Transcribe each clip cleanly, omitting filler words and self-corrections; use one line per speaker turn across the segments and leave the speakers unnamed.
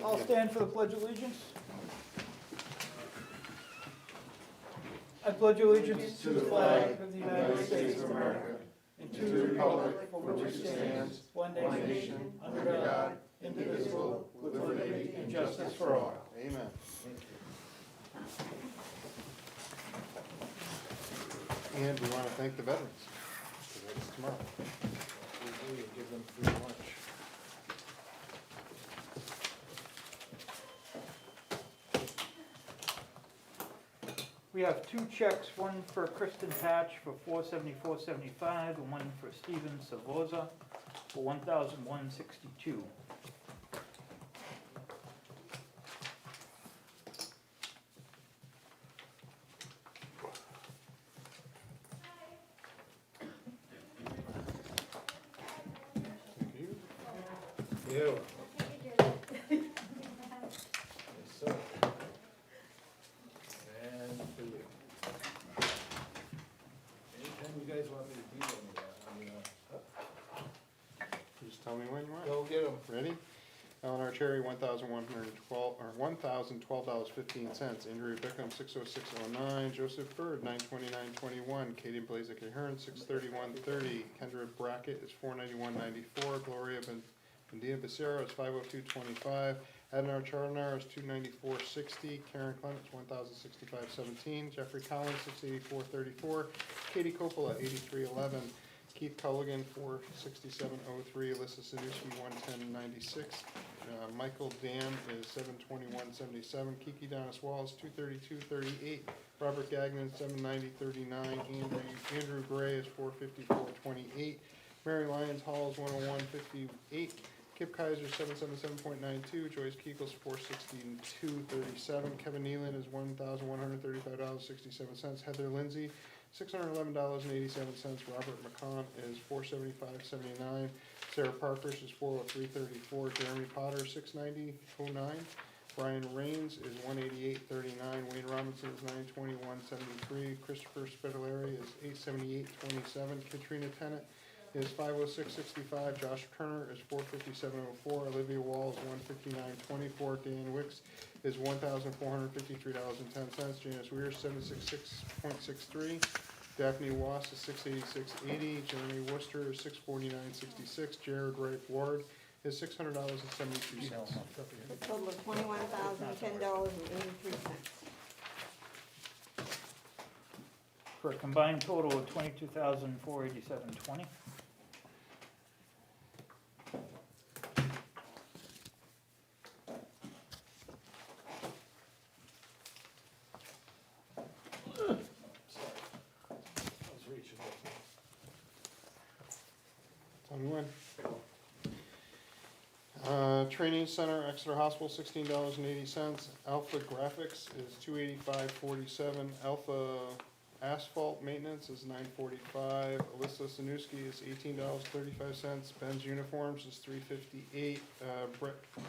All stand for the Pledge of Allegiance. I pledge allegiance to the flag of the United States of America and to the republic for which it stands, one nation, under God, indivisible, with liberty and justice for all.
Amen. And we want to thank the veterans, because that's tomorrow. We give them free lunch.
We have two checks, one for Kristen Patch for $474.75 and one for Steven Savoza for $1,162.
Thank you.
You. Yes, sir. And for you. Anytime you guys want me to do that,
Just tell me when you want.
go get them.
Ready? Eleanor Cherry, $1,112.15. Andrew Bickham, $606.09. Joseph Bird, $929.21. Katie Blazik Ahern, $631.30. Kendra Brackett is $491.94. Gloria Bandina Becerra is $502.25. Adnar Charnar is $294.60. Karen Clements, $1,065.17. Jeffrey Collins, $684.34. Katie Coppola, $83.11. Keith Culligan, $467.03. Alyssa Sanuski, $110.96. Michael Dam is $721.77. Kiki Donis Walls, $232.38. Robert Gagnon, $790.39. Andrew Gray is $454.28. Mary Lyons Hall is $101.58. Kip Kaiser, $777.92. Joyce Keekles, $462.37. Kevin Nealon is $1,135.67. Heather Lindsay, $611.87. Robert McCon is $475.79. Sarah Parkhurst is $403.34. Jeremy Potter, $690.09. Brian Raines is $188.39. Wayne Robinson is $921.73. Christopher Spitaleri is $878.27. Katrina Tennant is $506.65. Josh Turner is $457.04. Olivia Wall is $159.24. Dan Wicks is $1,453.10. Janice Weir, $766.63. Daphne Wass is $686.80. Jeremy Worcester is $649.66. Jared Wright Ward is $600.72.
A total of $21,010.83.
For a combined total of $22,487.20.
Training Center, Exeter Hospital, $16.80. Alpha Graphics is $285.47. Alpha Asphalt Maintenance is $9.45. Alyssa Sanuski is $18.35. Ben's Uniforms is $3.58.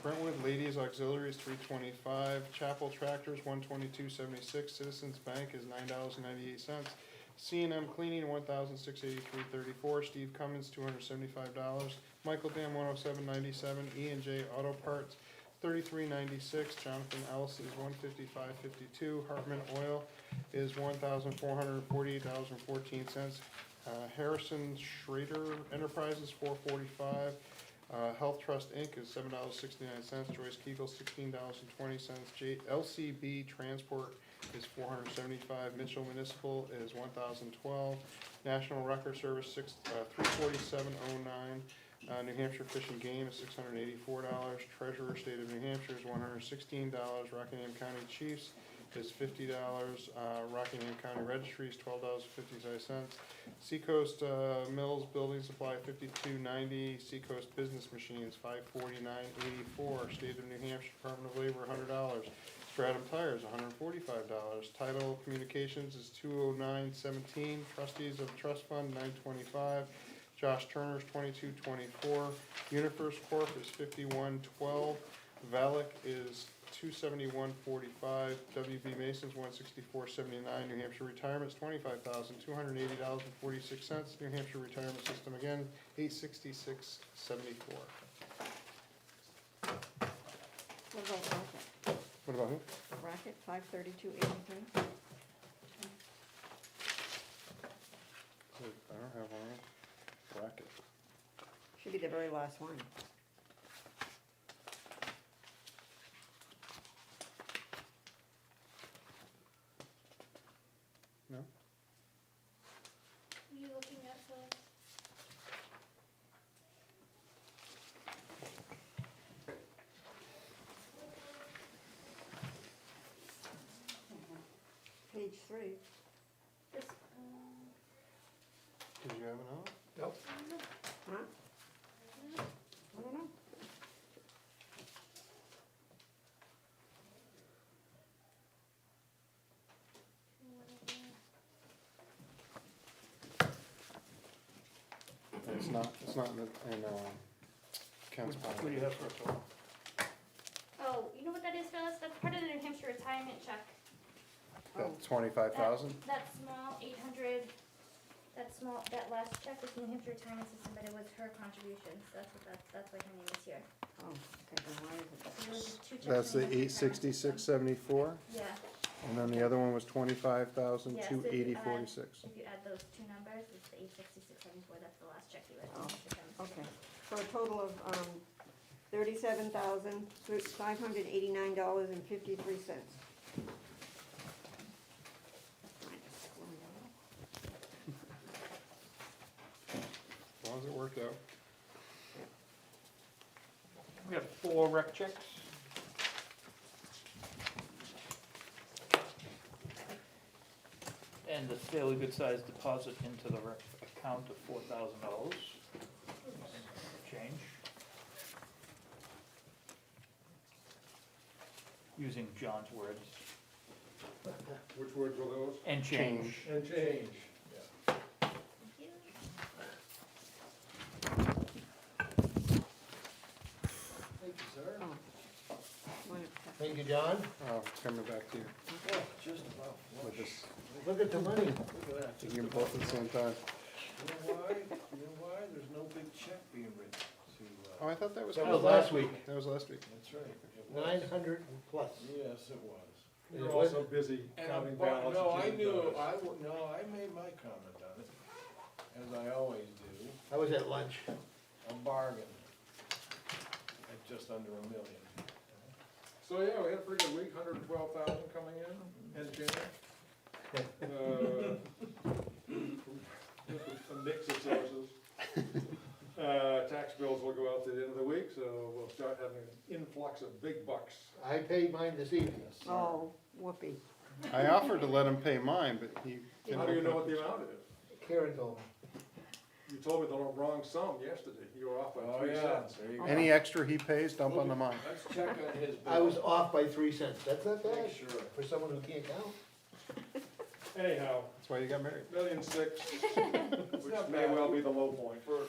Brentwood Ladies Auxiliary is $3.25. Chapel Tractors, $122.76. Citizens Bank is $9.98. C&M Cleaning, $1,683.34. Steve Cummins, $275. Michael Dam, $107.97. E&J Auto Parts, $33.96. Jonathan Ellis is $155.52. Hartman Oil is $1,448.14. Harrison Schrader Enterprises, $4.45. Health Trust Inc. is $7.69. Joyce Kegel, $16.20. LCB Transport is $475. Mitchell Municipal is $1,012. National Record Service, $347.09. New Hampshire Fish and Game is $684. Treasurer State of New Hampshire is $116. Rockingham County Chiefs is $50. Rockingham County Registry is $12.55. Seacoast Mills Building Supply, $52.90. Seacoast Business Machines, $549.84. State of New Hampshire Department of Labor, $100. Stratum Tires, $145. Title Communications is $209.17. Trustees of Trust Fund, $925. Josh Turner's $22.24. Universe Corp is $51.12. Valak is $271.45. WB Mason's $164.79. New Hampshire Retirement's $25,280.46. New Hampshire Retirement System again, $866.74.
A What about Rocket?
What about who?
Rocket, 53283?
I don't have one. Bracket.
Should be the very last one.
No?
Are you looking at the?
Page 3.
This,
Did you have another?
Nope.
Huh? I don't know.
It's not in Ken's
What
pocket.
do you have for a total?
oh, you know what that is, Phyllis? That's part of the New Hampshire retirement check.
That 25,000?
That small 800, that last check was New Hampshire retirement system, but it was her contributions. That's why her name is here.
Oh, okay, then why is it?
So there was just two checks.
That's
from
the
New Hampshire retirement system.
866.74,
Yeah,
and then the other one was 25,280.46.
if you add those two numbers, it's the 866.74. That's the last check you had.
Oh, Okay, so a total of $37,589.53.
As long as it worked out.
We have 4 rec checks. And a fairly good sized deposit into the rec account of $4,000. Change. Using John's words.
Which words were those?
And change.
And change.
Thank you.
Thank you, sir.
Oh. Wanna pass-
Thank you, John.
Oh, coming back to you
Oh, just about
with
flush.
this.
Look at the money. Look at that.
You can both at the same time.
You know why? You know why? There's no big check being written to,
Oh, I thought that was.
That was last week.
That was last week.
That's right. It was.
900 plus.
Yes, it was.
You're also busy counting ballots.
No, I knew, no, I made my comment on it, as I always do,
I was at lunch.
a bargain at just under $1 million.
So, yeah, we had a pretty good week, 112,000 coming in, and change. A mix of sources. Tax bills will go out at the end of the week, so we'll start having an influx of big bucks.
I paid mine this evening.
Oh, whoopee.
I offered to let him pay mine, but he.
How do you know what the amount is?
Karen told me.
You told me the wrong sum yesterday, you were off by
Oh,
3
yeah,
cents.
there you go.
Any extra he pays, dump on the mine.
Let's check on his bill.
I was off by 3 cents. That's not bad
Make sure.
for someone who can't count.
Anyhow,
That's why you got married.
$1.6 million, which
not
may
bad.
well be the low point.
For,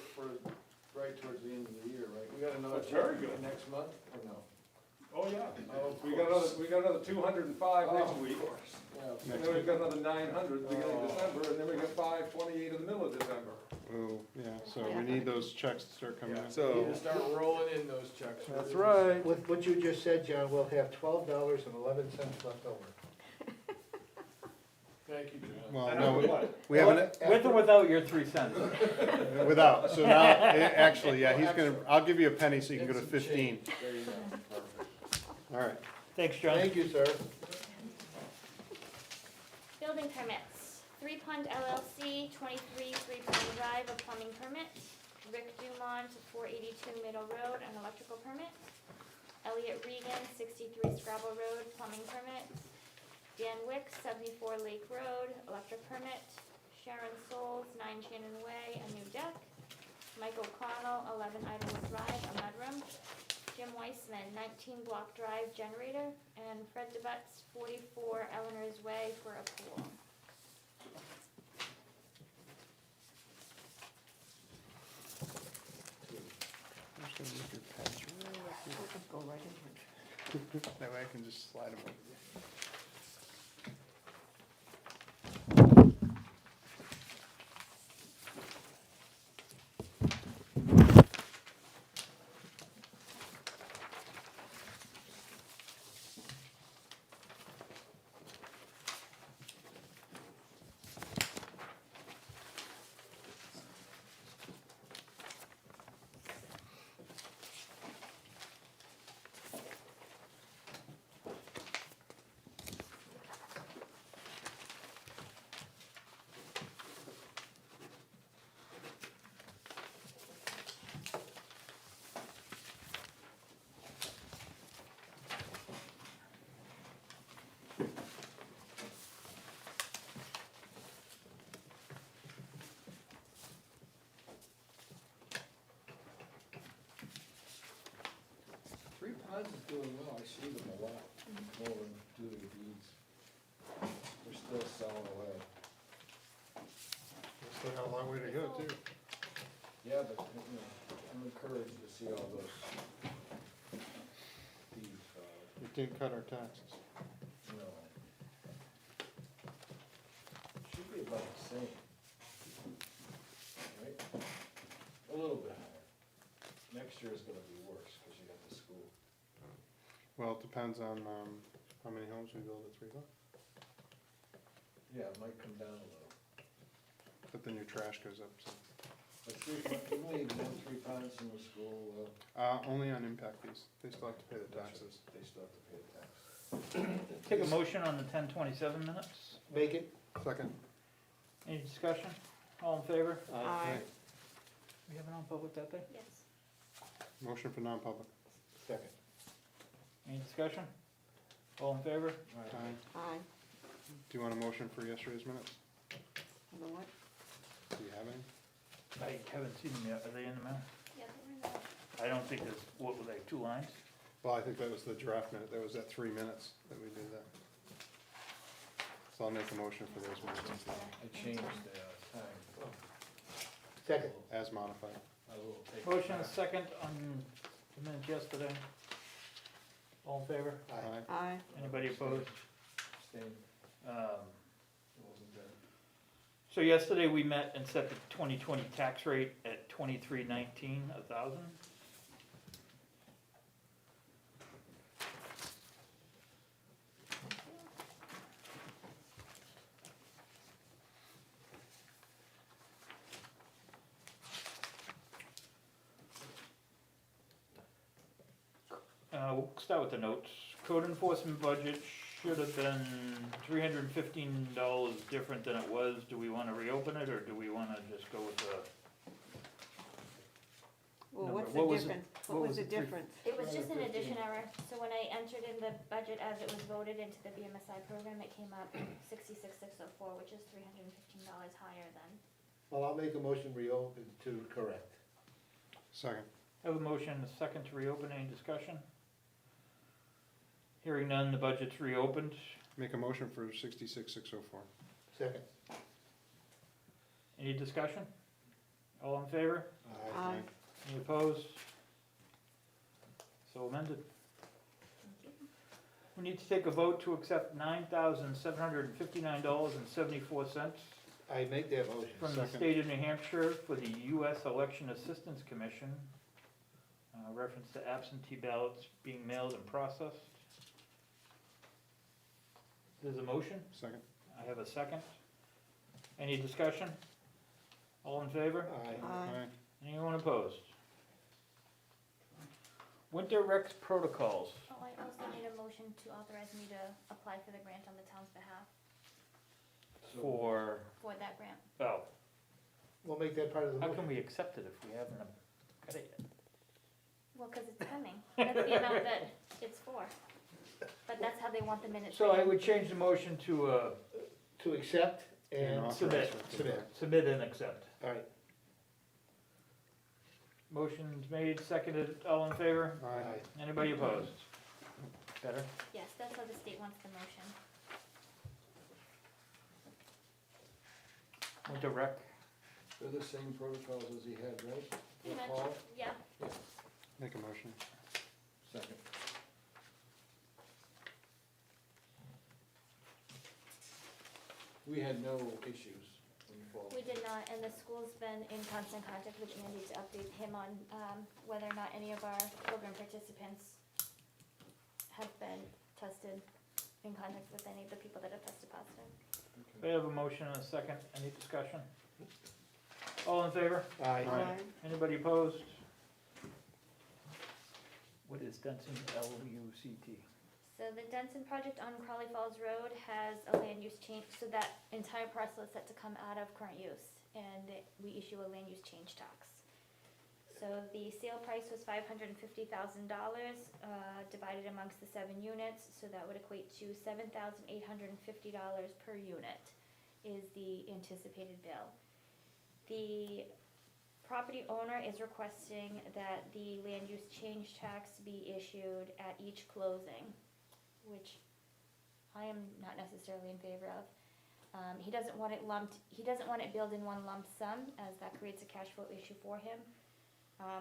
right towards the end of the year, right? We got another
That's very
check
good.
next month, or no?
Oh, yeah.
Oh, of
We got another,
course.
we got another 205
Oh,
next
of
week.
course. Yeah.
And then we've got another 900 beginning
Oh.
of December, and then we got 528 in the middle of December.
Oh, yeah, so we need those checks to start coming in.
Need to start rolling in those checks.
right.
With what you just said, John, we'll have $12.11 left over.
Thank you, John.
Well,
And
no,
I'm what?
we haven't,
With or without your 3 cents?
without, so now, actually, yeah, he's gonna, I'll give you a penny so you can go to
Get some
15.
change. There you go, perfect.
All right.
Thanks, John.
Thank you, sir.
Building permits. 3 Pond LLC, 23 3 Pond Drive, a plumbing permit. Rick Dumont, 482 Middle Road, an electrical permit. Elliot Regan, 63 Scrabble Road, plumbing permit. Dan Wicks, 74 Lake Road, electric permit. Sharon Souls, 9 Shannon Way, a new deck. Mike O'Connell, 11 Idlewood Drive, a mudroom. Jim Weissman, 19 Block Drive, generator. And Fred DeButz, 44 Eleanor's Way, for a pool.
I'm just gonna move your pens right up here.
I'll just go right in here.
That way I can just slide them over.
Ponds is doing well, I see them a lot, more than do the deeds. They're still selling away.
We still got a long way to go too.
Yeah, but, you know, I'm encouraged to see all those deeds,
It didn't cut our taxes.
you know. Should be about the same. Right? A little bit higher. Next year is gonna be worse, cause you got the school.
Well, it depends on, how many homes we build at 3 bucks.
Yeah, it might come down a little.
But then your trash goes up, so.
But you need one 3 Ponds in the school,
Only on impact fees. They still have to pay the taxes.
they still have to pay the tax.
Take a motion on the 10:27 minutes.
Make it?
Second.
Any discussion? All in favor?
Aye.
We have a non-public that day?
Yes.
Motion for non-public.
Second.
Any discussion? All in favor?
Aye.
Aye.
Do you want a motion for yesterday's minutes?
You know what?
Do you have any?
I haven't seen them yet. Are they in the mail?
Yeah, they were in the-
I don't think there's, what were they, 2 lines?
Well, I think that was the draft minute. That was at 3 minutes that we did that. So I'll make a motion for those minutes
I changed the time.
Second.
as modified.
I will take.
Motion is second on the minutes yesterday. All in favor?
Aye.
Aye.
Anybody opposed?
Abstain.
Um,
It wasn't good.
So yesterday we met and set the 2020 tax rate at 2319 a thousand. We'll start with the notes. Code enforcement budget should have been $315 different than it was. Do we wanna reopen it, or do we wanna just go with the?
Well,
Number-
what's
what
the
was it-
difference?
what
What was
was
the
the three-
difference?
It was just an addition error, so when I entered in the budget as it was voted into the BMSI program, it came up 66,604, which is $315 higher than.
Well, I'll make a motion reopen to correct.
Second.
Have a motion and a second to reopen. Any discussion? Hearing none, the budget's reopened.
Make a motion for 66,604.
Second.
Any discussion? All in favor?
Aye.
Any opposed? So amended.
Thank you.
We need to take a vote to accept $9,759.74
I make that motion.
from the
Second.
state of New Hampshire for the U.S. Election Assistance Commission. Reference to absentee ballots being mailed and processed. There's a motion.
Second.
I have a second. Any discussion? All in favor?
Aye.
Aye.
Anyone opposed? Winter Rex protocols.
Oh, I also need a motion to authorize me to apply for the grant on the town's behalf,
For,
for that grant.
oh,
We'll make that part of the
how
motion.
can we accept it if we haven't got it yet?
Well, cause it's coming, that's the amount that it's for, but that's how they want the minutes.
So I
written.
would change the motion to,
To accept and
authorize
submit.
with the-
submit.
submit and accept.
All right.
Motion's made, seconded, all in favor?
Aye.
Anybody opposed? Better?
Yes, that's how the state wants the motion.
Winter Rec,
They're the same protocols as he had, right?
Pretty much,
Paul?
yeah.
Make a motion.
Second. We had no issues in the fall.
We did not, and the school's been in constant contact with Andy to update him on, whether or not any of our program participants have been tested, in contact with any of the people that have tested positive.
we have a motion and a second, any discussion? All in favor?
Aye.
Aye.
Anybody opposed? What is Denson LUCT?
So the Denson project on Crawley Falls Road has a land use change, so that entire parcel is set to come out of current use, and we issue a land use change tax. So the sale price was $550,000, divided amongst the 7 units, so that would equate to $7,850 per unit is the anticipated bill. The Property owner is requesting that the land use change tax be issued at each closing, which I am not necessarily in favor of. He doesn't want it billed in one lump sum, as that creates a cash flow issue for him.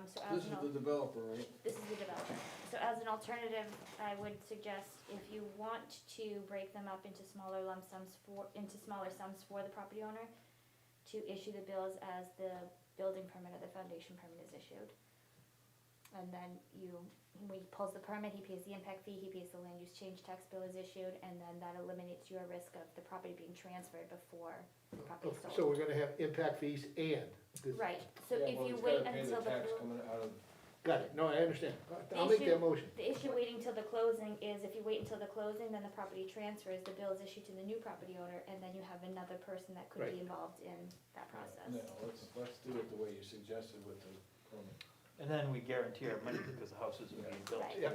So as
This is
an
the developer, right?
This is the developer. So as an alternative, I would suggest if you want to break them up into smaller sums for the property owner, to issue the bills as the building permit or the foundation permit is issued. And then when he pulls the permit, he pays the impact fee, he pays the land use change tax bill is issued, and then that eliminates your risk of the property being transferred before the property is sold.
So we're gonna have impact fees and.
Right, so
Yeah,
if
well,
you
he's
wait
gotta pay
until
the tax
the,
coming out of,
Got it, no, I understand. I'll make that motion.
the issue waiting till the closing is if you wait until the closing, then the property transfers, the bill is issued to the new property owner, and then you have another person that could
Right.
be involved in that process.
no, let's do it the way you suggested with the permit.
And then we guarantee our money because the house isn't being built.
Right.
Yeah.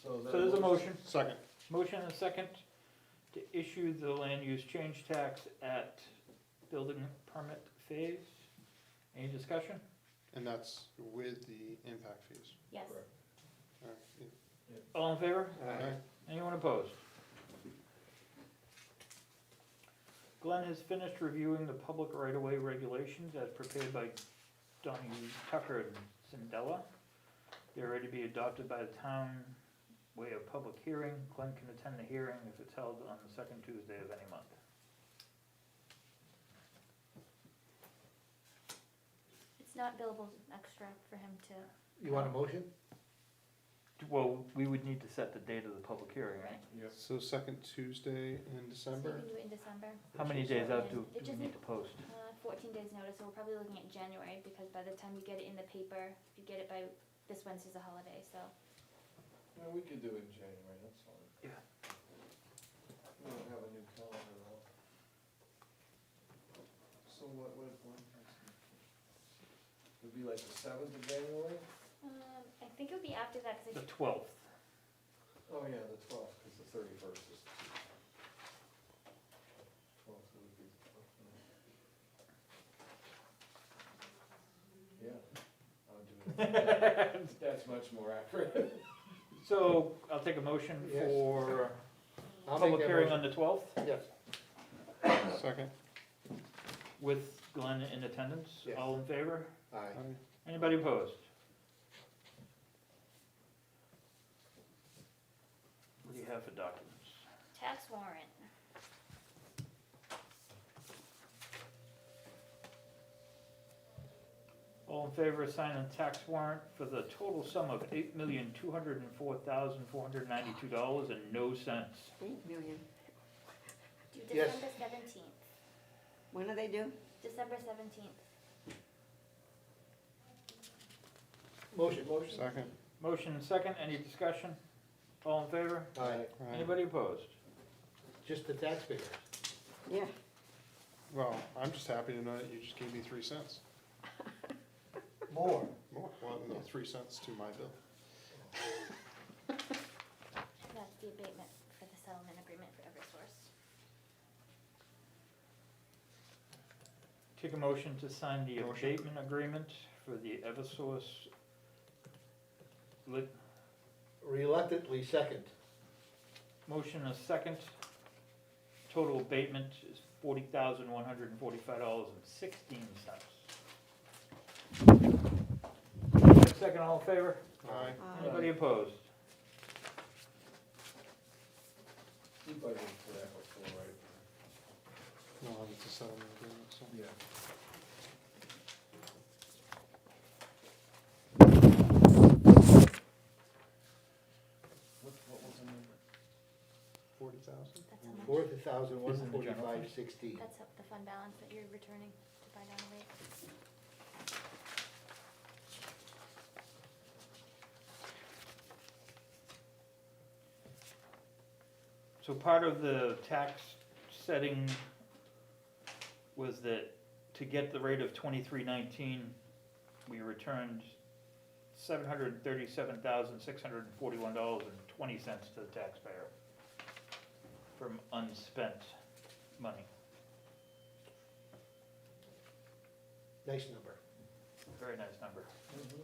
So
So there's a motion,
Second.
motion and a second to issue the land use change tax at building permit phase. Any discussion?
And that's with the impact fees.
Yes.
Correct.
All right. Yeah.
All in favor?
Aye.
Anyone opposed? Glenn has finished reviewing the public right-of-way regulations as prepared by Donnie Tucker and Sindella. They're ready to be adopted by the town way of public hearing. Glenn can attend the hearing if it's held on the second Tuesday of any month.
It's not billable extra for him to.
You want a motion?
Well, we would need to set the date of the public hearing, right?
Yep.
So second Tuesday in
So we
December?
can do it in December.
How many days out do
It
we
just
need to post?
14 days notice, so we're probably looking at January, because by the time you get it in the paper, if you get it by, this Wednesday's a holiday, so.
Yeah, we could do it in January, that's fine.
Yeah.
We don't have a new calendar though. So what, it'd be like the 7th of January?
I think it would be after that,
The
because
12th.
Oh, yeah, the 12th, because the 31st is. 12th would be. Yeah, I'll do it. That's much more accurate.
So I'll take a motion
Yes.
for
I'll make
public
that
hearing
motion.
on the 12th
Yes.
Second.
with Glenn in attendance.
Yes.
All in favor?
Aye.
Aye.
Anybody opposed? What do you have for documents?
tax warrant.
All in favor of signing a tax warrant for the total sum of $8,204,492 and no cents.
8 million.
Due
Yes.
December 17th.
When do they do?
December 17th.
Motion.
Second.
Motion and second, any discussion? All in favor?
Aye.
Aye.
Anybody opposed?
Just the taxpayer.
Yeah.
Well, I'm just happy to know that you just gave me 3 cents.
More.
More, well, no, 3 cents to my bill.
That's the abatement for the settlement agreement for Eversource.
Take a motion to sign the
Motion.
abatement agreement for the Eversource lit,
Reluctantly second.
motion a second. Total abatement is $40,145.16. Second, all in favor?
Aye.
Anybody opposed?
We budgeted for that before, right?
No, it's a settlement agreement, so.
Yeah. What was the number?
40,000?
That's how much,
40,145.16.
that's the fund balance that you're returning to buy down the rate.
So part of the tax setting was that to get the rate of 2319, we returned $737,641.20 to the taxpayer from unspent money.
Nice number.
very nice number.
Mhm.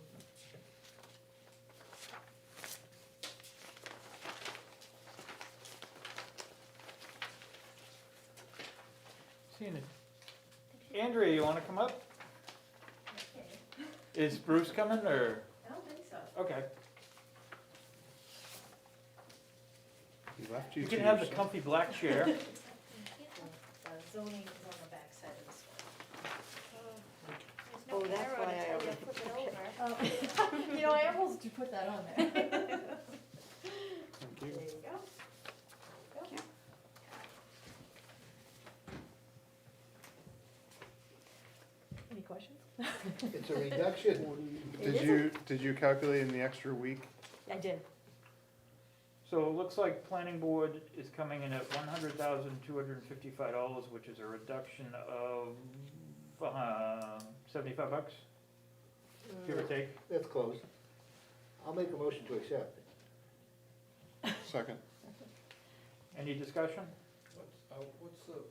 Seeing it. Andrea, you wanna come up? Is Bruce coming, or,
I don't think so.
okay,
He left you
you
to
can have the
yourself.
comfy black chair.
Zoning is on the back side of this
There's
Oh,
no
that's
arrow
why
to
I
tell you to
already-
flip it over.
one. You know, I almost did put that on there.
Thank
There
you.
you go.
Okay.
Any questions?
It's a reduction.
Did you calculate in the extra week?
I did.
So it looks like planning board is coming in at $100,255, which is a reduction of, 75 bucks, give or take.
That's close. I'll make a motion to accept.
Second.
Any discussion?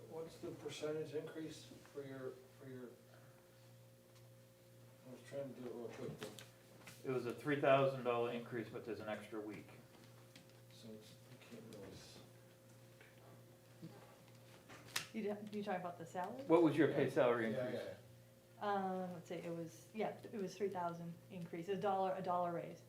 What's the percentage increase for your, I was trying to do it real quick, but,
It was a $3,000 increase, but there's an extra week.
so it's, you can't really.
You talking about the salary?
What was your pay salary
Yeah,
increase?
Let's see, it was 3,000 increase, a dollar raise.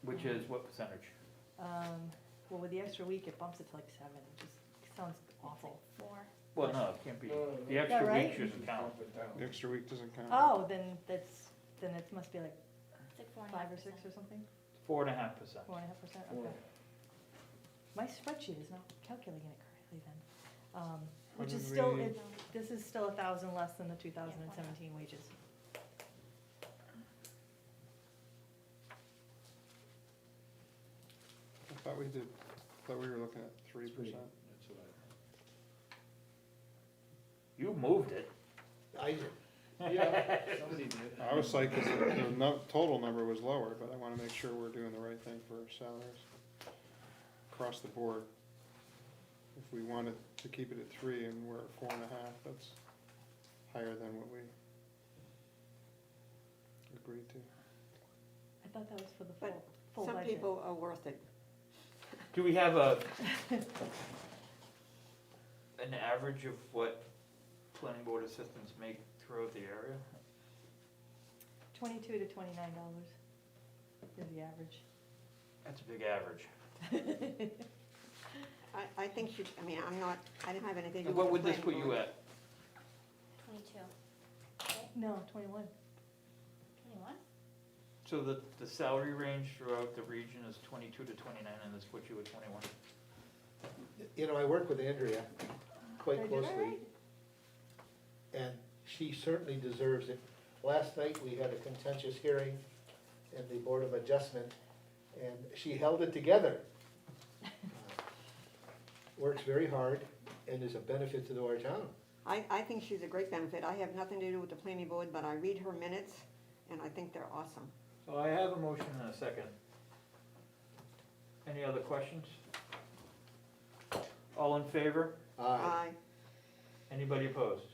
Which is what percentage?
Well, with the extra week, it bumps it to like 7, it just sounds awful.
4.
Well, no, it can't be,
No, no,
the
no.
extra
right?
week shouldn't count.
Bump it down.
The extra week doesn't count.
Oh, then it must be like
It's like
5 or 6 or something,
4.5%.
4.5%,
Four.
okay. My spreadsheet is not calculating it correctly then. Which is
did
still,
we-
this is still 1,000 less than the 2017 wages.
I thought we were looking at 3%.
That's what
You moved it.
I did.
somebody did.
I was like, 'cause the total number was lower, but I wanna make sure we're doing the right thing for our salaries. Across the board. If we wanted to keep it at 3 and we're at 4.5, that's higher than what we agreed to.
I thought that was for the
But
full
Some
budget.
people are worth it.
Do we have an average of what planning board assistants make throughout the area?
$22 to $29 is the average.
That's a big average.
I think she, I mean, I didn't have anything to do
And
with
what
the
would this
planning
put you
board.
at?
22.
No, 21.
21?
So the salary range throughout the region is 22 to 29, and this puts you at 21.
You know, I work with Andrea quite
Did I do that
closely,
right?
and she certainly deserves it. Last night, we had a contentious hearing in the Board of Adjustment, and she held it together. Works very hard and is a benefit to our town.
I think she's a great benefit. I have nothing to do with the planning board, but I read her minutes, and I think they're awesome.
So I have a motion and a second. Any other questions? All in favor?
Aye.
Anybody opposed?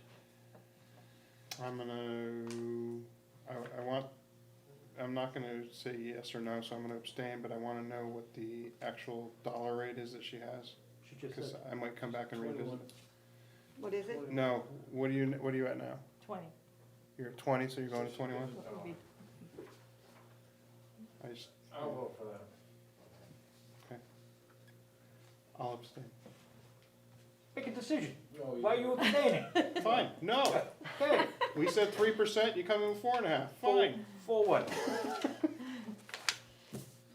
I'm not gonna say yes or no, so I'm gonna abstain, but I wanna know what the actual dollar rate is that she has,
She just
cause
said,
I might come back and revisit.
21.
What is it?
No, what are you at now?
20.
You're at 20, so you're going to 21?
What would be-
I just,
I'll vote for that.
I'll abstain.
make a decision.
No,
Why are you abstaining?
Fine, no,
Okay,
we said 3%, you come in with 4.5, fine.
for what?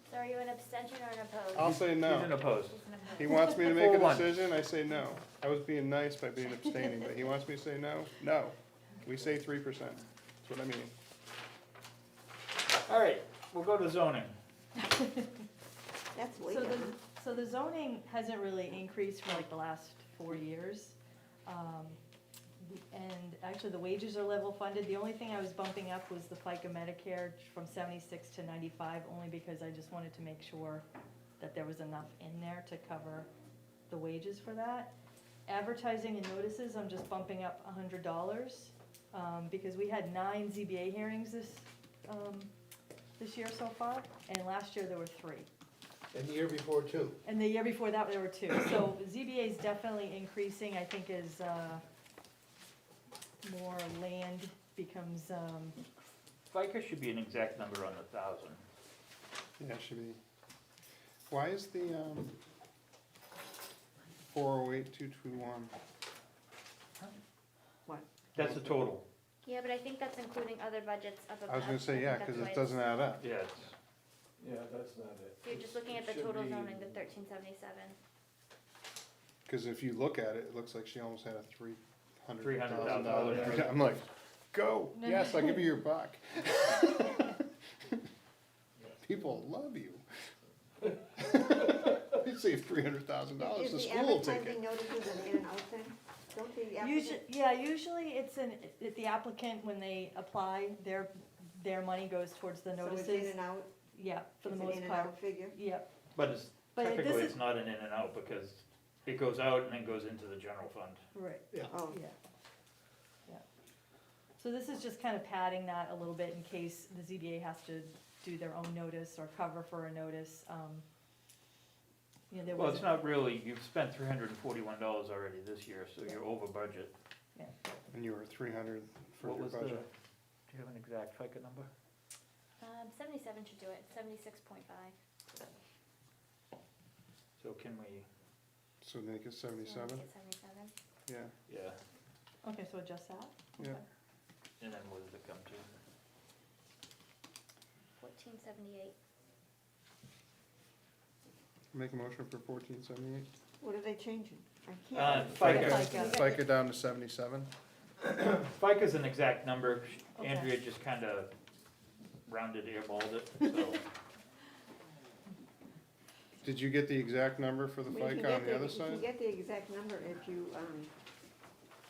So are you an abstention or an opposed?
I'll say
He's an
no.
opposed.
He's an opposed.
He wants me to make a
4-1.
decision, I say no. I was being nice by being abstaining, but he wants me to say no, no. We say 3%, that's what I mean.
All right, we'll go to zoning.
That's
So
legal.
so the zoning hasn't really increased for like the last 4 years. And actually, the wages are level funded. The only thing I was bumping up was the FICA Medicare from 76 to 95, only because I just wanted to make sure that there was enough in there to cover the wages for that. Advertising and notices, I'm just bumping up $100. because we had 9 ZBA hearings this year so far, and last year there were 3.
And the year before too.
And the year before that, there were 2. So ZBA is definitely increasing, I think, as more land becomes,
FICA should be an exact number on 1,000.
Yeah, it should be. Why is the 408,221?
That's the total.
Yeah, but I think that's including other budgets up above.
I was gonna say, yeah,
think
because
that's
it
why
doesn't add up.
Yeah, it's,
Yeah, that's not it.
You're just looking at the
Should
total
be-
zoning, the 1377.
Because if you look at it, it looks like she almost had a $300,000.
$300,000.
I'm like, go, yes, I'll give you your buck. People love you. You save $300,000,
Is
the
the
school will take
advertising
it.
notices an in and out thing? Don't the
usually,
applicants?
usually it's the applicant, when they apply, their money goes towards the
So
notices.
it's in and out?
Yeah, for the
It's an
most
in and
part,
out figure?
yeah.
but it's,
But
technically,
this
it's
is,
not an in and out because it goes out and then goes into the general fund.
right,
Yeah.
Oh,
yeah, yeah. So this is just kind of padding that a little bit in case the ZBA has to do their own notice or cover for a notice. You know, there
Well,
was,
it's not really, you've spent $341 already this year, so you're over budget.
And you were 300 for
What
your
was the, do
budget.
you have an exact FICA number?
77 should do it, 76.5.
So can we,
So make it
So
77?
make it 77.
Yeah,
yeah,
okay, so adjust that?
yeah.
Okay.
and then what does it come to?
1478.
Make a motion for 1478.
what are they changing? I
Uh,
can't.
FICA,
FICA down to 77.
FICA's an exact number,
Okay.
Andrea just kinda rounded airballed it, so.
Did you get the exact number for the
Well, you can
FICA on
get
the other
You can
side?
get the exact number if you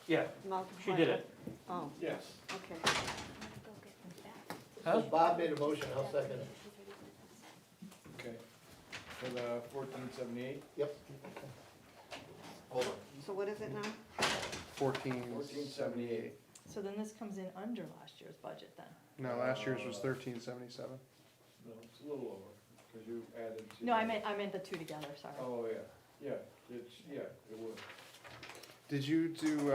Yeah,
multiply.
she did it.
Oh,
Yes.
okay.
Go get that.
Huh?
So Bob made a motion, I'll second it.
Okay. For the 1478?
Yep.
Hold on.
So what is it now?
1478.
So then this comes in under last year's budget then?
No, last year's was 1377.
No, it's a little over, because you added. to
No, I
the-
meant the two together, sorry.
Oh, yeah, it would.
Did you do,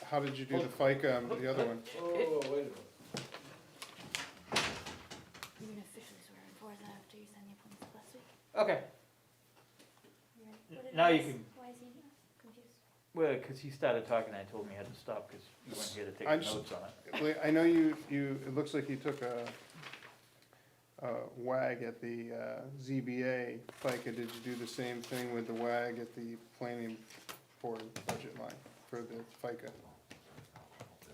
how did you do the FICA on the other one?
Oh, wait a minute.
You can officially swear in for that after you send the appointments last week.
Okay,
You ready? What did
Now
I
you
miss?
can-
Why is he confused?
well, cause he started talking, I told him he had to stop, cause you weren't here to take
I'm
the
s-
notes on it.
Wait, I know you, it looks like you took a wag at the ZBA FICA. Did you do the same thing with the wag at the planning board budget line for the FICA?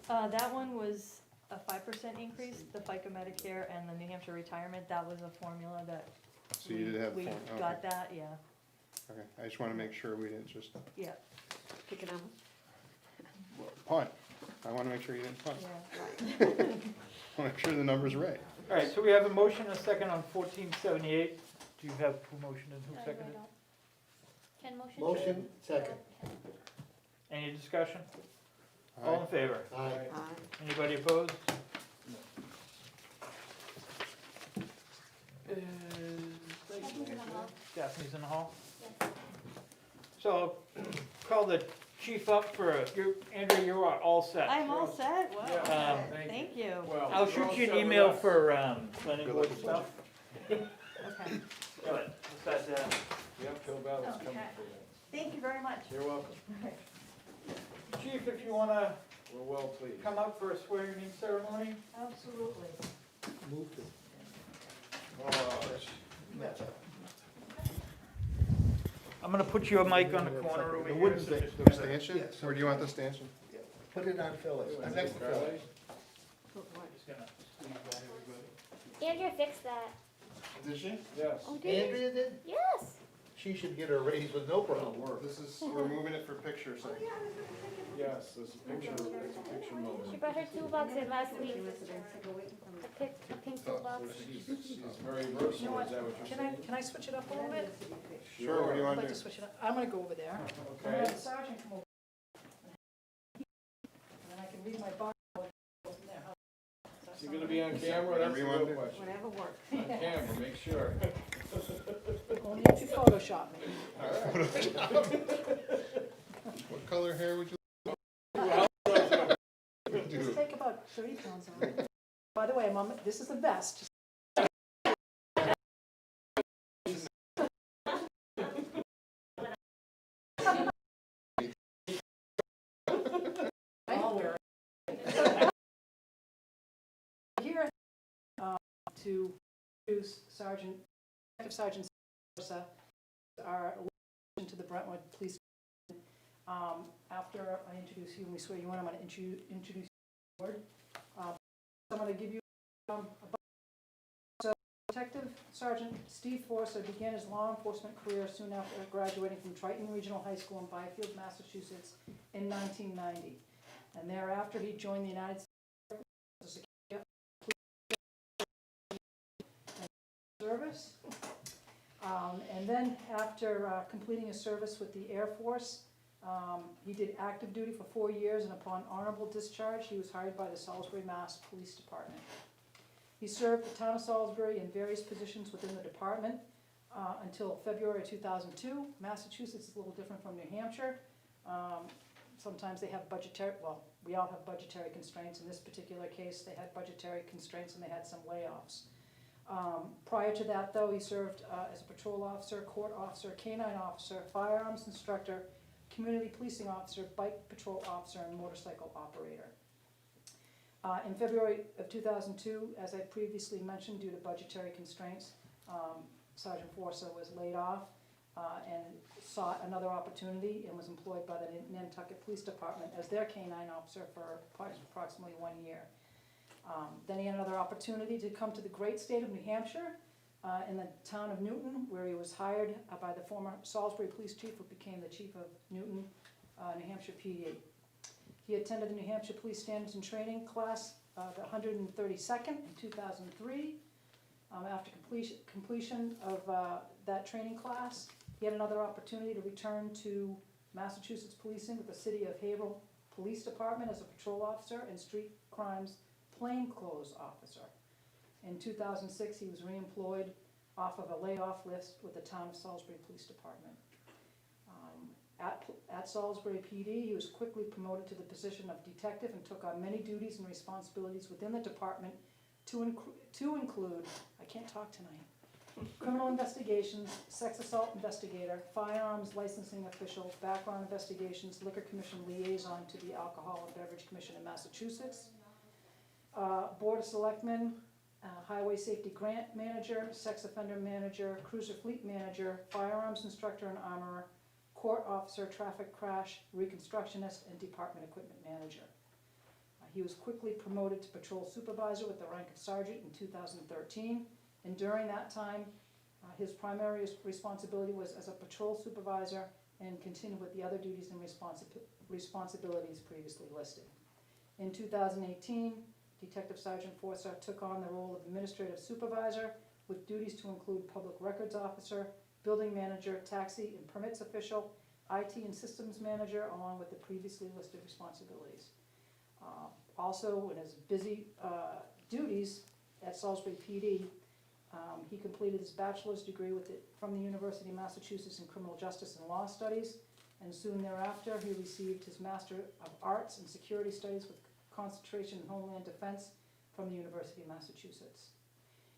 That one was a 5% increase, the FICA Medicare and the New Hampshire retirement, that was a formula that
So you did have,
we
okay,
got that, yeah,
okay. I just wanna make sure we didn't just
yeah,
Pick a number?
punt. I wanna make sure you didn't punt.
yeah.
Right.
I wanna make sure the number's right.
Alright, so we have a motion and a second on 1478. Do you have who motioned and who
No, I
seconded?
don't. Ken motion?
Motion, second.
Any discussion? All in favor?
Aye.
Aye.
Anybody opposed?
Daphne's in the hall.
Daphne's in the hall?
Yes.
So, call the chief up for, Andrew, you're all set.
I'm all set,
Yeah,
wow,
Um,
thank you,
Well,
I'll
we're
shoot
all
you an
set with
email
us.
for, planning
Good
board
luck.
stuff.
okay,
Good. Besides that,
The uphill battle's coming
Okay.
for you.
thank you very much.
You're welcome.
chief, if you wanna
We're well pleased.
come up for a swearing-in ceremony?
Absolutely.
Move to.
I'm gonna put your mic on the corner over
The
here.
wooden
so
thing.
just-
The stanchion?
Yes.
Where do you want the stanchion?
Put it on Phyllis, I'm next to Phyllis.
Put what?
just gonna squeeze that, everybody.
Andrea fixed that.
Did she?
Yes.
Oh, did you?
Andrea did?
Yes.
She should get her raise with no problem.
This is, we're moving it for picture sake.
Yes, there's a picture moment.
She brought her toolbox in last week.
She must have been sick of waiting for me.
A pink toolbox.
She's very versatile, is that what you're saying?
Can I switch it up a little bit?
Sure, what do you
I'd
want
like
to
to
do?
switch it up. I'm gonna go over there.
Okay.
Sergeant, come over. And then I can leave my bar. Go from there. How- does that
You're
sound
gonna be on
right?
camera, that's the
Whatever you
real
want.
question.
Whatever works.
On camera, make sure.
Only if you Photoshop me.
What color hair would you
Just take about 30 pounds on. By the way, Mom, this is a vest. I'll wear it. Here, to introduce Detective Sergeant Sosa, our election to the Brentwood Police. After I introduce you and we swear you in, I'm going to introduce you to the board. I'm going to give you so Detective Sergeant Steve Forster began his law enforcement career soon after graduating from Triton Regional High School in Byfield, Massachusetts in 1990. And thereafter he joined the United States as a security service. And then after completing his service with the Air Force, he did active duty for 4 years, and upon honorable discharge, he was hired by the Salisbury, Mass. Police Department. He served the town of Salisbury in various positions within the department until February 2002. Massachusetts is a little different from New Hampshire. Sometimes they have budgetary, well, we all have budgetary constraints. In this particular case, they had budgetary constraints and they had some layoffs. Prior to that, though, he served as a patrol officer, court officer, canine officer, firearms instructor, community policing officer, bike patrol officer, and motorcycle operator. In February of 2002, as I previously mentioned, due to budgetary constraints, Sergeant Forster was laid off and sought another opportunity and was employed by the Nantucket Police Department as their canine officer for approximately 1 year. Then he had another opportunity to come to the great state of New Hampshire in the town of Newton, where he was hired by the former Salisbury Police Chief, who became the Chief of Newton, New Hampshire PD. He attended the New Hampshire Police Standards and Training class, the 132nd in 2003. After completion of that training class, he had another opportunity to return to Massachusetts policing with the City of Haverhill Police Department as a patrol officer and street crimes plainclothes officer. In 2006, he was reemployed off of a layoff list with the town of Salisbury Police Department. At Salisbury PD, he was quickly promoted to the position of detective and took on many duties and responsibilities within the department to include, I can't talk tonight, criminal investigations, sex assault investigator, firearms licensing official, background investigations, liquor commission liaison to the Alcohol and Beverage Commission in Massachusetts, Board of Selectmen, highway safety grant manager, sex offender manager, cruiser fleet manager, firearms instructor and armorer, court officer, traffic crash reconstructionist, and department equipment manager. He was quickly promoted to patrol supervisor with the rank of sergeant in 2013, and during that time, his primary responsibility was as a patrol supervisor and continued with the other duties and responsibilities previously listed. In 2018, Detective Sergeant Forster took on the role of administrative supervisor with duties to include public records officer, building manager, taxi and permits official, IT and systems manager, along with the previously listed responsibilities. Also, in his busy duties at Salisbury PD, he completed his bachelor's degree from the University of Massachusetts in Criminal Justice and Law Studies, and soon thereafter he received his Master of Arts in Security Studies with concentration in Homeland Defense from the University of Massachusetts.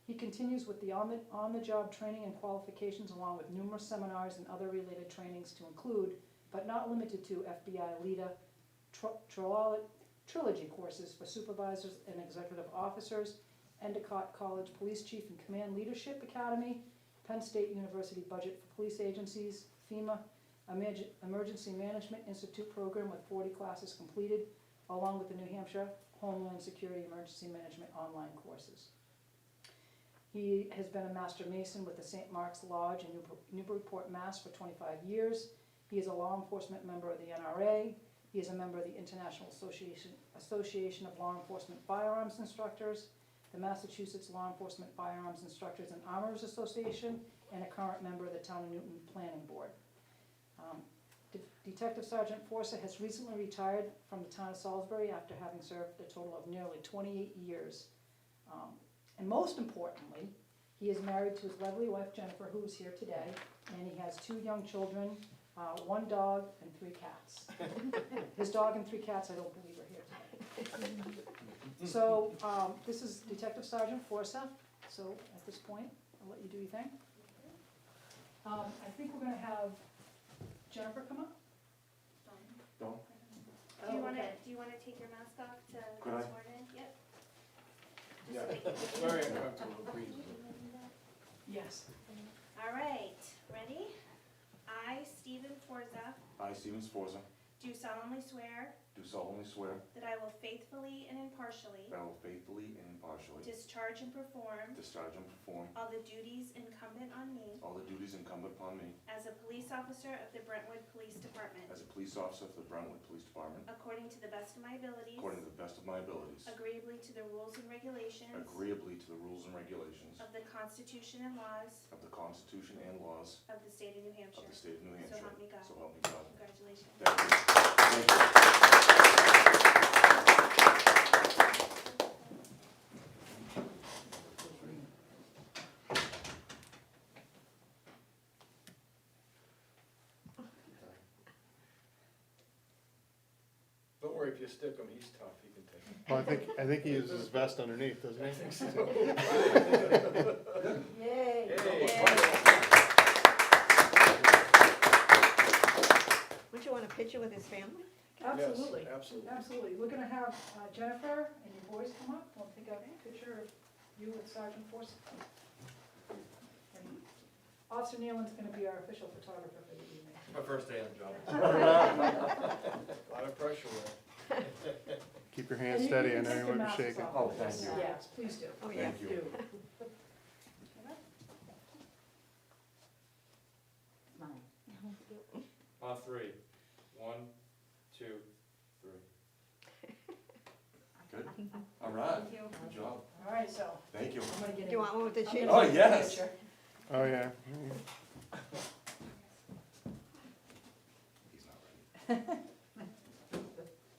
He continues with the on-the-job training and qualifications, along with numerous seminars and other related trainings to include, but not limited to, FBI LEADA trilogy courses for supervisors and executive officers, Endicott College Police Chief and Command Leadership Academy, Penn State University Budget for Police Agencies, FEMA Emergency Management Institute program with 40 classes completed, along with the New Hampshire Homeland Security Emergency Management online courses. He has been a Master Mason with the St. Mark's Lodge in Newburyport, Mass. for 25 years. He is a law enforcement member of the NRA. He is a member of the International Association of Law Enforcement Firearms Instructors, the Massachusetts Law Enforcement Firearms Instructors and Armorers Association, and a current member of the Town of Newton Planning Board. Detective Sergeant Forster has recently retired from the town of Salisbury after having served a total of nearly 28 years. And most importantly, he is married to his lovely wife Jennifer, who is here today, and he has 2 young children, 1 dog and 3 cats. His dog and 3 cats, I don't believe, are here today. So, this is Detective Sergeant Forster, so at this point, I'll let you do your thing. I think we're gonna have Jennifer come up.
Don't.
Do you
Oh,
wanna,
okay.
do you wanna take your mask off to
Could I?
swear in? Yep.
Yeah, very uncomfortable, please.
Yes.
All right, ready? I, Stephen Forza,
I, Stephen Sforza,
do solemnly swear
do solemnly swear
that I will faithfully and impartially
that I will faithfully and impartially
discharge and perform
discharge and perform
all the duties incumbent on me
all the duties incumbent upon me
as a police officer of the Brentwood Police Department,
as a police officer of the Brentwood Police Department,
according to the best of my abilities,
according to the best of my abilities,
agreeably to the rules and regulations
agreeably to the rules and regulations
of the Constitution and laws
of the Constitution and laws
of the state of New Hampshire.
of the state of New
So
Hampshire.
help me God.
So help me God.
Congratulations.
Thank you. Thank you.
Don't worry, if you stick him, he's tough, he can take it.
Well, I think he uses his vest underneath, doesn't he?
Yay.
Don't you want a picture with his family?
Absolutely.
Yes, absolutely.
Absolutely. We're gonna have Jennifer and your boys come up. We'll take a picture of you with Sergeant Forster. And Officer Nealon's gonna be our official photographer for the evening.
My first day on the job.
A lot of pressure there.
Keep your
And
hands
you
steady, I
can
know
take
you
your
won't be
masks
shaking.
off.
Oh, thank you.
Yes, please do.
Oh, yeah.
Thank you.
Do.
On 3. 1, 2, 3.
Good. All right.
Thank you.
Good job.
All right, so
Thank you.
I'm gonna get
Do you want one with the
I'm
chief?
gonna
Oh,
take a
yes.
picture.
Oh, yeah.
He's not ready.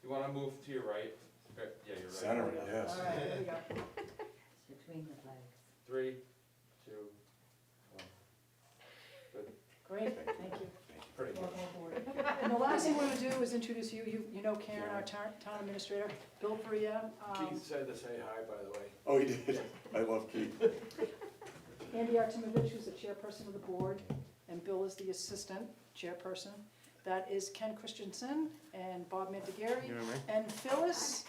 You want to move to your right? Yeah, you're right.
Center, yes.
All right, here we go.
Between the legs.
3, 2, 1.
Great, thank you.
Pretty good.
Welcome aboard. And the last thing we're gonna do is introduce you. You know Karen, our town administrator. Bill Faria.
Keith said to say hi, by the way.
Oh, he did. I love Keith.
Andy Artemovich, who's the chairperson of the board, and Bill is the assistant chairperson. That is Ken Christensen and Bob Mantigari.
You know me?
And Phyllis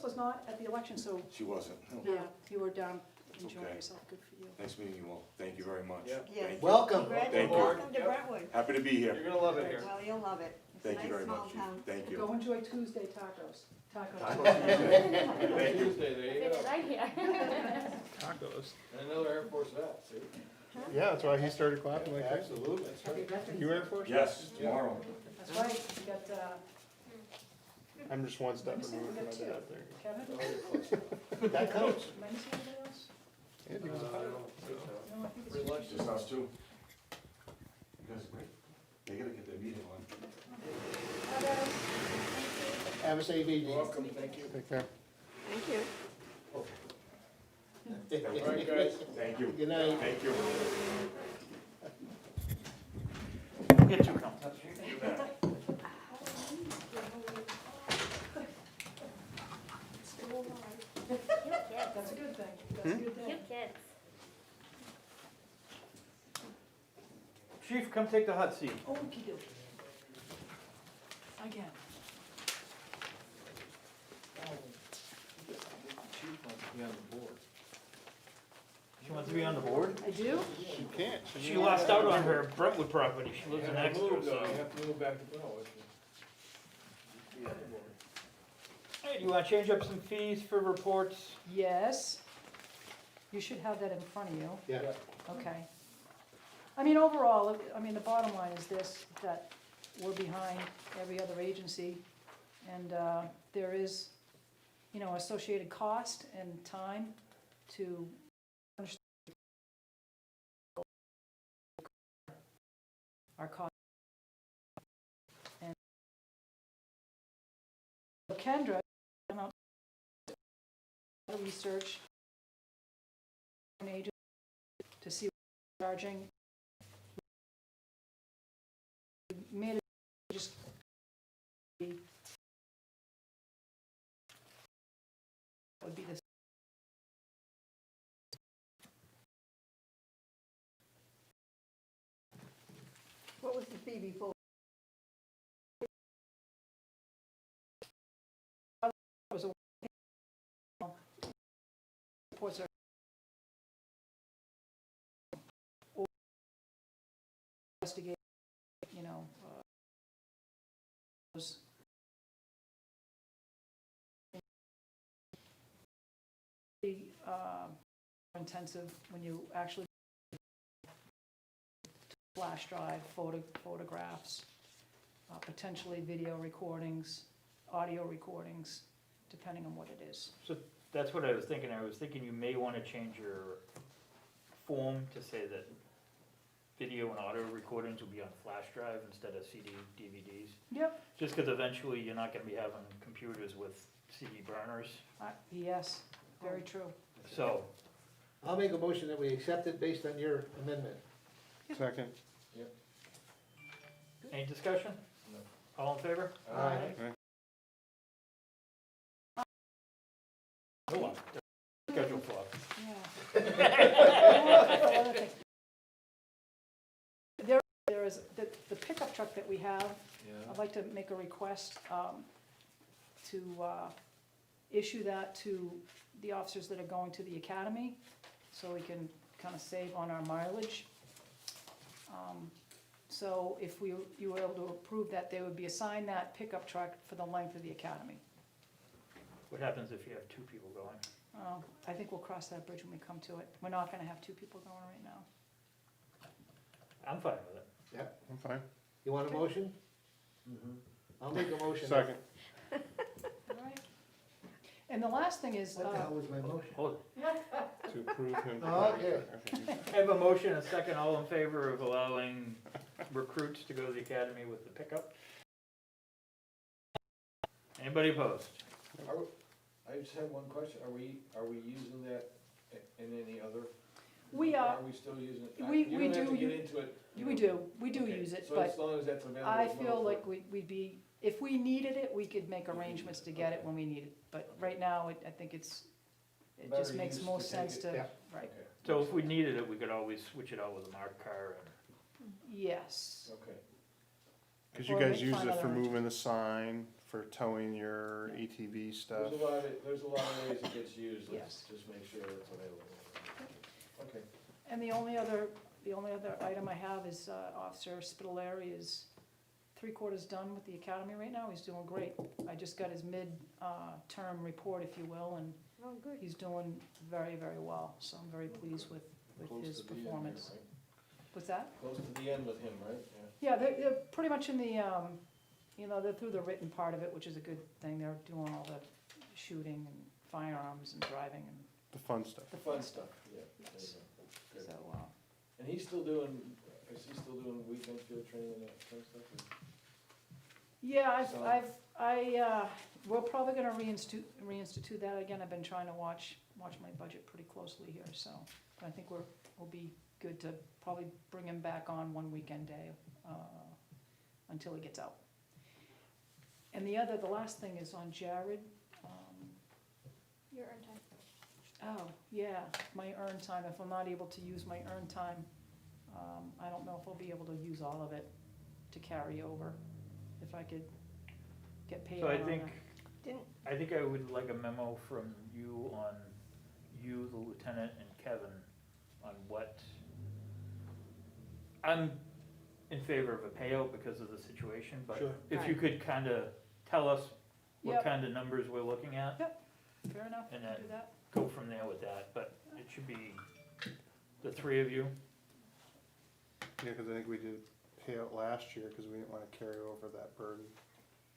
was not at the election, so,
She wasn't.
yeah, you were down enjoying
Okay.
yourself. Good for you.
Nice meeting you all. Thank you very much.
Yeah.
Yes.
Thank you.
Welcome.
Congratulations.
Thank you.
Welcome to Brentwood.
Happy to be here.
You're gonna love it here.
Well, you'll love it. It's a
Thank you
nice
very
small
much, Chief.
town.
Thank you.
Go enjoy Tuesday tacos.
Tacos
Tuesday,
If
there you
it's
go.
right here.
Tacos.
And another Air Force vet, see?
Yeah, that's why he started clapping like crazy.
Absolutely, that's right.
You Air Force?
Yes, tomorrow.
That's right. You got
I'm just one step
Let me see,
removed
we
from
got
my
two.
dad there.
Kevin.
That counts.
Let me see anybody else?
Andy was a pilot.
No, I think it's.
Free lunch.
Just us two. You guys are great. They gotta get their meeting on.
Have a safe
You're
evening.
welcome, thank you.
Take care.
Thank you.
All right, guys.
Thank you.
Good night.
Thank you.
Get you come.
That's a good thing. That's a good thing.
Cute kids.
Chief, come take the hot seat.
Okey dokey. Again.
Chief wants to be on the board.
She wants to be on the board?
I do?
She can't.
She lost out on her Brentwood property. She lives in
You have to
Exeter,
move, though.
so.
You have to move back to Brentwood if you be on the board.
Hey, do you wanna change up some fees for reports?
Yes. You should have that in front of you.
Yeah.
Okay. I mean, overall, I mean, the bottom line is this, that we're behind every other agency. And there is, you know, associated cost and time to understand our cost. Kendra, research an agent to see what they're charging. Made it just would be this.
What was the fee before?
Was a reports are or investigate, you know, those intensive when you actually flash drive, photographs, potentially video recordings, audio recordings, depending on what it is.
So that's what I was thinking. I was thinking you may want to change your form to say that video and audio recordings will be on flash drive instead of CD, DVDs.
Yep.
Just because eventually you're not going to be having computers with CD burners.
Yes, very true.
So,
I'll make a motion that we accept it based on your amendment.
Second.
any discussion?
No.
All in favor?
Aye.
Go on. Schedule for.
Yeah. There is, the pickup truck that we have, I'd like to make a request to issue that to the officers that are going to the academy, so we can kind of save on our mileage. So if you were able to approve that, they would be assigned that pickup truck for the length of the academy.
What happens if you have two people going?
I think we'll cross that bridge when we come to it. We're not gonna have two people going right now.
I'm fine with it.
Yeah,
I'm fine.
you want a motion? I'll make a motion.
Second.
All right. And the last thing is,
What the hell was my motion?
Hold
To approve him.
Okay.
I have a motion and a second. All in favor of allowing recruits to go to the academy with the pickup? Anybody opposed?
I just have one question, are we using that in any other?
we
Are we still using it?
we
You don't have to
do
get into it. you
we
know.
do
Okay,
use it,
So
but
as long as that's available.
I
as well
feel
for-
like we'd be, if we needed it, we could make arrangements to get it when we need it. But right now, I think it just
Better
makes
use
most
to take
sense
it.
to,
Yeah.
right,
Okay.
So if we needed it, we could always switch it out with a marked car and
yes.
Okay.
Because you
Or
guys
make
use
fun
it
of
for
the-
moving the sign, for towing your ATV stuff.
There's a lot of ways it gets used, let's
Yes.
just make sure it's available. Okay.
And the only other item I have is Officer Spitaleri is 3/4 done with the academy right now. He's doing great. I just got his mid-term report, if you will, and
Oh, good.
he's doing very, very well. So I'm very pleased with
Close
his
to the end,
performance.
right?
What's that?
Close to the end with him, right?
Yeah, they're pretty much in the, they're through the written part of it, which is a good thing. They're doing all the shooting and firearms and driving and
The fun stuff.
the
Fun stuff, yeah. There you
Yes.
go. Good.
So,
And is he still doing weekend field training and that kind of stuff? or-
yeah,
So-
we're probably gonna reinstitute that again. I've been trying to watch my budget pretty closely here, so I think we'll be good to probably bring him back on one weekend day, until he gets out. And the last thing is on Jared.
Your earn time.
Oh, yeah, my earn time, if I'm not able to use my earn time, I don't know if I'll be able to use all of it to carry over, if I could get paid
so
out
I
on
think,
a-
I think I would like a memo from you on you, the lieutenant, and Kevin on what, I'm in favor of a payout because of the situation, but
Sure.
if you could kind of tell us what
Yep.
kind of numbers we're looking at,
Fair enough,
And
I'll do that.
go from there with that, but it should be the three of you.
Yeah, because I think we did pay out last year because we didn't want to carry over that burden.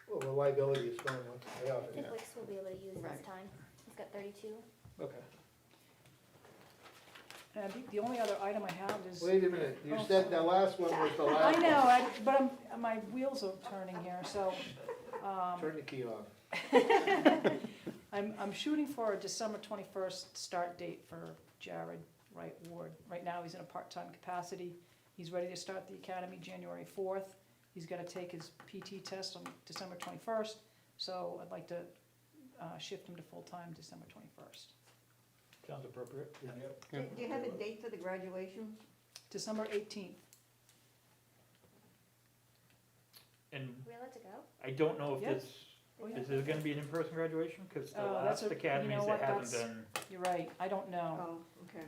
Well, the liability is going with the payoff.
I think Wix will be able to use
Right.
this time. He's got 32.
Okay.
And the only other item I have is,
Wait a minute, you said the last one was the
I
last one.
know, but my wheels are turning here, so,
Turn the key off.
I'm shooting for a December 21st start date for Jared Wright Ward. Right now, he's in a part-time capacity. He's ready to start the academy January 4th. He's got to take his PT test on December 21st, so I'd like to shift him to full-time December 21st.
Sounds appropriate.
Do you have a date for the graduation?
December 18th.
And
We allowed to go?
I don't know if
Yeah.
this,
Oh, yeah.
is there gonna be an in-person graduation? Cause the
Oh, that's
last
a- you
academies
know
that
what,
haven't
that's-
been,
You're right, I don't know.
Oh, okay.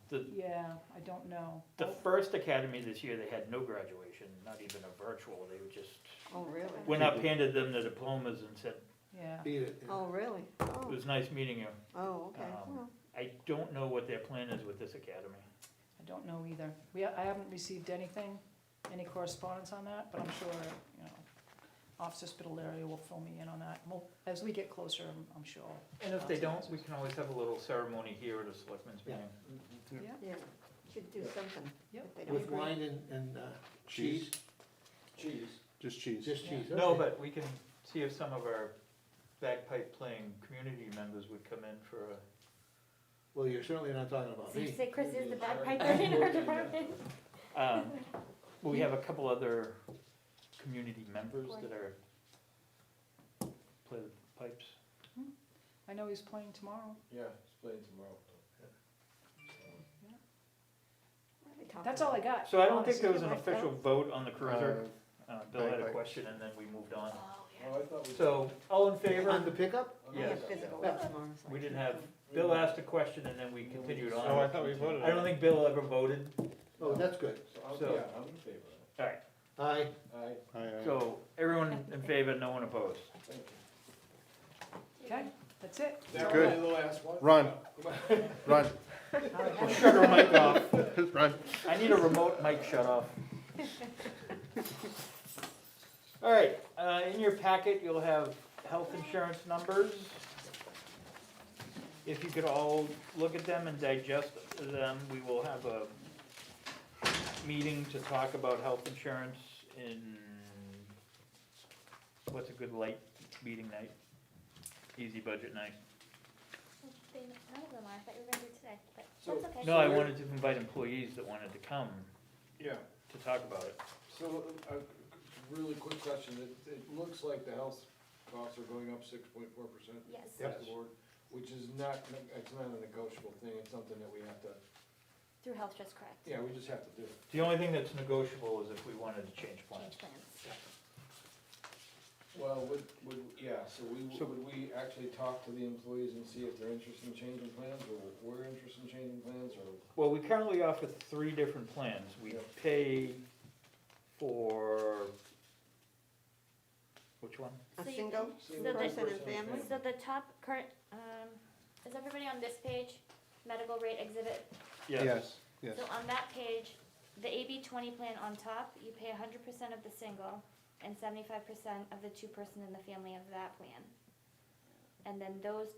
the
Yeah, I don't know.
The first academy this year, they had no graduation, not even a virtual, they would just
Oh, really?
went up, handed them the diplomas and said,
Yeah.
Beat it.
Oh, really?
it
Oh,
was nice meeting you.
oh, okay.
Um,
Well,
I don't know what their plan is with this academy.
I don't know either. I haven't received anything, any correspondence on that, but I'm sure, you know, Officer Spitaleri will fill me in on that. As we get closer, I'm sure.
And if they don't, we can always have a little ceremony here at a selectmen's
Yeah.
meeting.
Yeah,
yeah, should do something.
Yep.
if they don't.
With wine and cheese,
Cheese.
Just cheese.
just cheese.
No,
okay.
but we can see if some of our bagpipe playing community members would come in for a,
Well, you're certainly not talking about
So you
me.
say Chris is the bagpiper in our department?
we have a couple other community members that are, play the pipes.
I know he's playing tomorrow.
Yeah, it's playing tomorrow.
They talk
That's all I
about-
got.
So I don't think there was an
Honestly,
official vote on the cruiser. Bill had a
bagpipes.
question and then we moved on.
Oh, I thought we.
So, all in
On
favor?
the pickup?
I have
Yes.
physical work tomorrow. so I
We didn't
can't
have,
come.
Bill asked a question and then we continued
Oh, I
on.
thought we voted
I don't
on it.
think Bill ever voted.
Oh, that's good.
So-
Yeah, I'm in favor of
Alright,
Aye.
it. Aye,
Aye, aye.
so everyone in favor, no one opposed.
thank you.
Okay, that's it.
That
Good.
was the last one?
Run. Run,
Shut her mic off.
run.
I need a remote mic shut off. Alright, in your packet, you'll have health insurance numbers. If you could all look at them and digest them, we will have a meeting to talk about health insurance in, what's a good light meeting night? Easy budget night.
None of them are, I thought you were gonna do it today, but
So-
that's okay.
No, I wanted to invite employees that wanted to come
Yeah,
to talk about it.
so, really quick question, it looks like the health costs are going up 6.4%.
Yes.
across the board, which is not, it's not a negotiable thing, it's something that we have to,
Through health trust, correct.
yeah, we just have to do.
The only thing that's negotiable is if we wanted to change plans.
Change plans.
Well, yeah, so
So-
would we actually talk to the employees and see if they're interested in changing plans, or we're interested in changing plans, or?
Well, we currently offer 3 different plans. We
Yeah.
pay for, which one?
A
So you-
single
So
person
the,
and family?
so the top current, is everybody on this page? Medical rate exhibit.
Yes, yes.
So on that page, the AB 20 plan on top, you pay 100% of the single and 75% of the 2-person in the family of that plan. And then those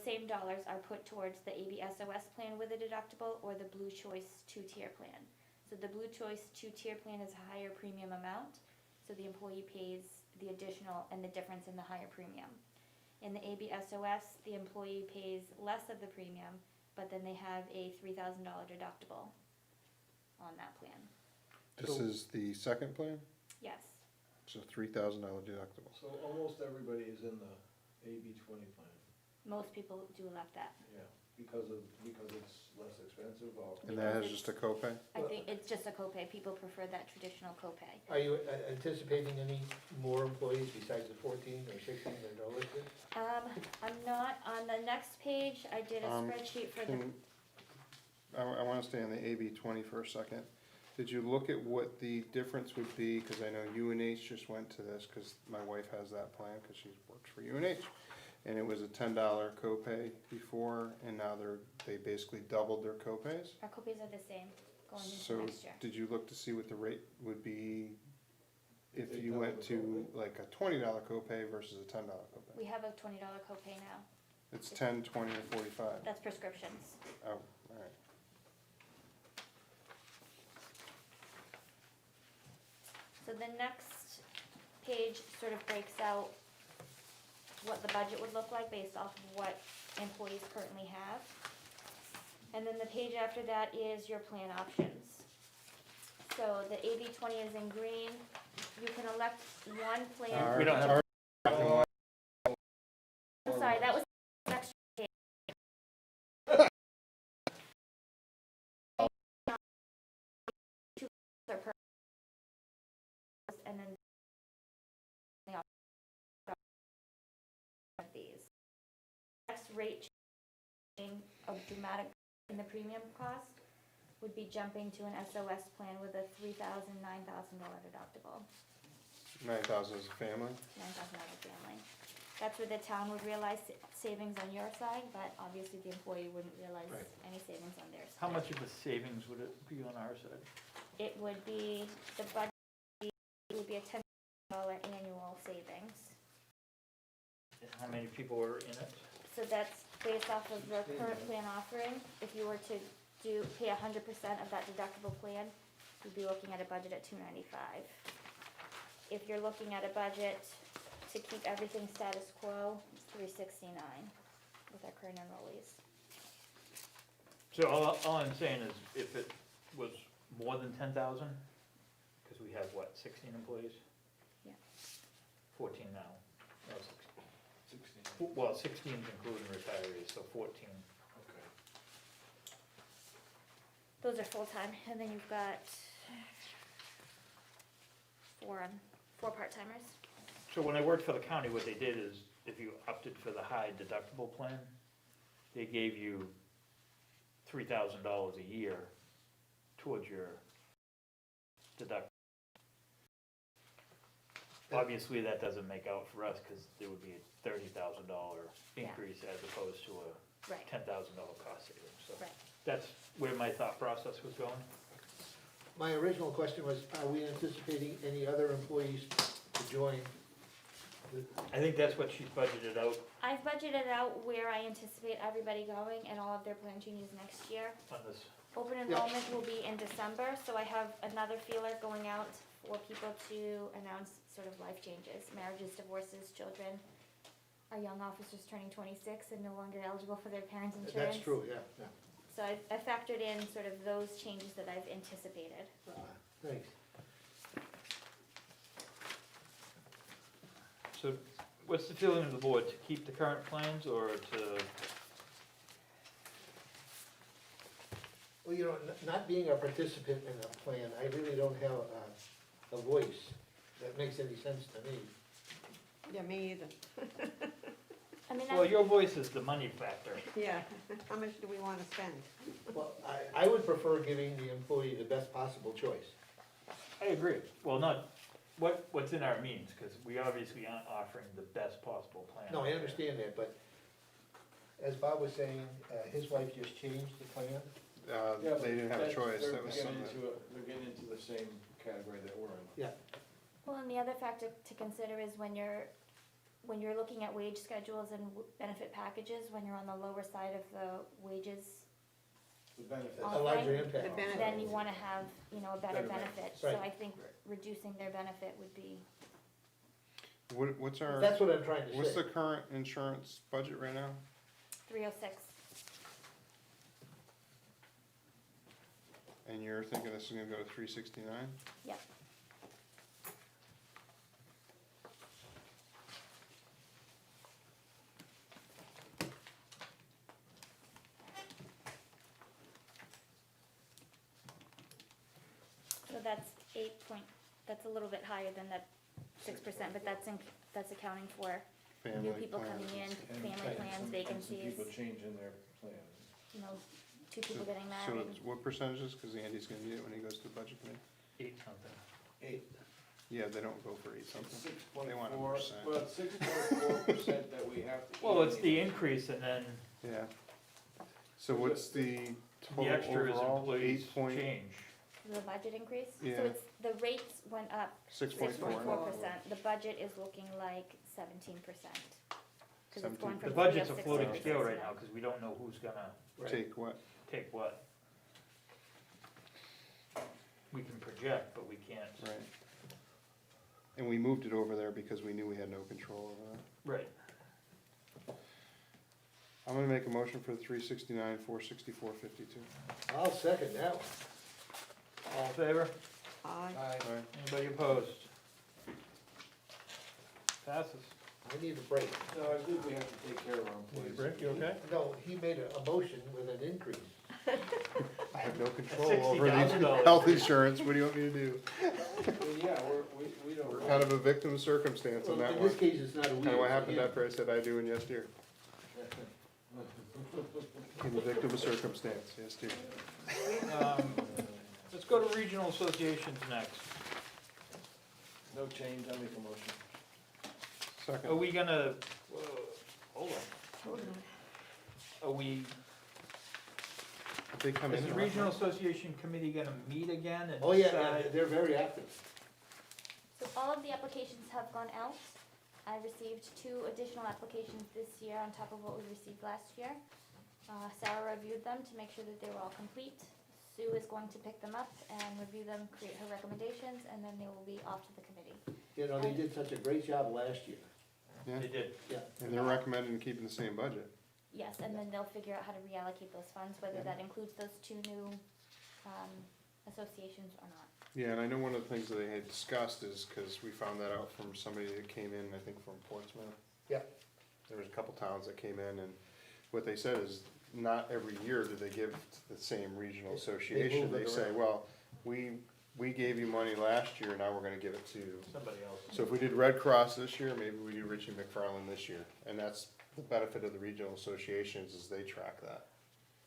same dollars are put towards the ABSOS plan with a deductible or the Blue Choice 2-tier plan. So the Blue Choice 2-tier plan is a higher premium amount, so the employee pays the additional and the difference in the higher premium. In the ABSOS, the employee pays less of the premium, but then they have a $3,000 deductible on that plan.
This is the second plan,
Yes,
so $3,000 deductible.
So almost everybody is in the AB 20 plan,
most people do elect that.
yeah, because it's less expensive,
And that has just a copay?
I think it's just a copay, people prefer that traditional copay.
Are you anticipating any more employees besides the 14 or 16 that are listed?
I'm not, on the next page, I did a spreadsheet for the,
I wanna stay on the AB 20 for a second. Did you look at what the difference would be, cause I know UNH just went to this, cause my wife has that plan, cause she works for UNH. And it was a $10 copay before, and now they basically doubled their copays.
our copays are the same going into
So,
next year.
did you look to see what the rate would be if
They
you
doubled
went
the
to like a $20 copay versus a $10 copay?
We have a $20 copay now,
It's 10, 20, or 45.
that's prescriptions.
Oh, alright.
So the next page sort of breaks out what the budget would look like based off of what employees currently have. And then the page after that is your plan options. So the AB 20 is in green. You can elect one plan.
We don't have,
I'm sorry, that was extra page. And then these. Next rate change of dramatic in the premium cost would be jumping to an SOS plan with a $3,000, $9,000 deductible.
9,000 as a family?
9,000 as a family. That's where the town would realize savings on your side, but obviously the employee wouldn't realize
Right.
any savings on theirs.
how much of the savings would it be on our side?
It would be, the budget would be a $10 annual savings.
How many people were in it?
So that's based off of the current plan offering. If you were to pay 100% of that deductible plan, you'd be looking at a budget at $295. If you're looking at a budget to keep everything status quo, it's $369 with our current enrollees.
So all I'm saying is if it was more than 10,000, because we have what, 16 employees?
Yeah.
14 now. No,
16,
well, 16 is including retirees, so 14.
okay.
Those are full-time, and then you've got four part-timers.
So when I worked for the county, what they did is, if you opted for the high deductible plan, they gave you $3,000 a year towards your deductible. Obviously, that doesn't make out for us, because there would be a $30,000 increase as opposed to a
Right.
$10,000 cost savings. So
Right.
that's where my thought process was going.
My original question was, are we anticipating any other employees to join?
I think that's what she's budgeted out
I've budgeted out where I anticipate everybody going and all of their plan changes next year.
on this.
Open enrollment will be in December, so I have another feeler going out for people to announce sort of life changes, marriages, divorces, children. Our young officers turning 26 and no longer eligible for their parents' insurance.
That's true, yeah, yeah.
So I factored in sort of those changes that I've anticipated.
Thanks.
So what's the feeling of the board, to keep the current plans or to,
Well, you know, not being a participant in a plan, I really don't have a voice that makes any sense to me.
Yeah, me either.
I mean,
well, your voice is the money factor.
Yeah, how much do we wanna spend?
Well, I would prefer giving the employee the best possible choice.
I agree. Well, not, what's in our means, because we obviously aren't offering the best possible plan.
No, I understand that, but as Bob was saying, his wife just changed the plan.
Yeah,
They didn't have a
that's-
choice,
they're
that was
getting
something.
They're getting into the same category that we're in.
well, and the other factor to consider is when you're looking at wage schedules and benefit packages, when you're on the lower side of the wages,
The benefits.
A
larger
Offering
impact.
the benefit.
then you wanna have, you know, a better
Better
benefit. So
Right.
I think reducing their benefit would be
What's our,
That's what I'm trying to say.
what's the current insurance budget right now?
306.
And you're thinking this is gonna go to 369?
Yep. So that's that's a little bit higher than that 6%, but that's accounting for new
Family
people
plans
coming in,
and stuff.
And
family
some-
plans,
and some
vacancies,
people changing their plans.
you know, two people getting
So
married.
it's what percentages, cause Andy's gonna need it when he goes to the budget committee?
8 something.
8.
Yeah, they don't go for 8 something.
6.4,
They want a percent.
well, 6.4% that we have to.
Well,
eat
it's the
anyway.
increase, and then
Yeah. So what's the
the
total
extra is
overall?
employees
8 point,
change.
The budget increase?
Yeah.
So it's, the rates went up
6.4.
6.4%. The budget is looking like 17%. Cause it's going
17%.
from
The budget's a
306 to
floating scale right
369.
now, because we don't know who's gonna
Right.
Take what?
take what. We can project, but we can't.
Right. And we moved it over there because we knew we had no control over that.
Right.
I'm gonna make a motion for the 369, 464, 52.
I'll second that one.
All in favor?
Aye.
Anybody opposed? Passes.
I need a break.
No, I think we have to take care of our employees.
Rick, you okay?
No, he made a motion with an increase.
I have no control over these
$60,000.
health insurance, what do you want me to do?
Well, yeah, we don't.
We're kind of a victim of circumstance on
Well,
that
in
one.
this case, it's not a we.
Kinda what
it's a
happened
him.
after I said I do and yes dear. Became a victim of circumstance, yes dear.
Let's go to regional associations next.
No change, I make a motion.
Are
Second,
we gonna, hold on, are we,
if they come
is
in.
the regional association committee gonna meet again and
Oh, yeah,
decide?
they're very active.
So all of the applications have gone out. I received 2 additional applications this year on top of what we received last year. Sarah reviewed them to make sure that they were all complete. Sue is going to pick them up and review them, create her recommendations, and then they will be off to the committee.
You know, they did such a great job last year.
Yeah,
They did.
and they're recommending keeping the same budget.
Yes, and then they'll figure out how to reallocate those funds, whether that includes those 2 new associations or not.
Yeah, and I know one of the things that they had discussed is, cause we found that out from somebody that came in, I think from Portsmouth.
Yeah.
There was a couple towns that came in, and what they said is, not every year do they give to the same regional association.
move it
They say,
around.
well, we gave you money last year, now we're gonna give it to.
Somebody else.
So if we did Red Cross this year, maybe we do Richie McFarland this year. And that's the benefit of the regional associations, is they track that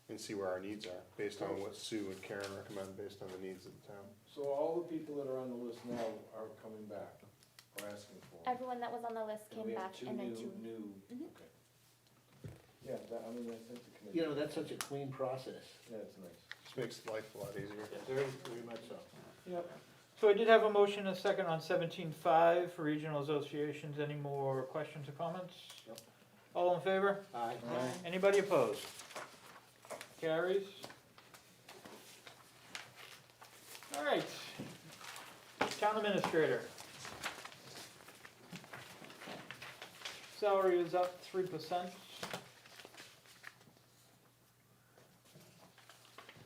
and see where our needs are, based on what Sue and Karen recommend, based on the needs of the town.
So all the people that are on the list now are coming back, or asking for them?
Everyone that was on the list
And
came
we have
back, and then 2.
New,
Mhm.
okay. Yeah, that, I mean, that's a committee.
You know, that's such a clean process.
Yeah, it's nice.
Just makes life a lot easier.
Very, very much so.
Yep. So I did have a motion and a second on 17.5 for regional associations. Any more questions or comments?
Yep.
All in favor?
Aye.
Anybody opposed? Carries. All right. Town administrator. Salary is up 3%.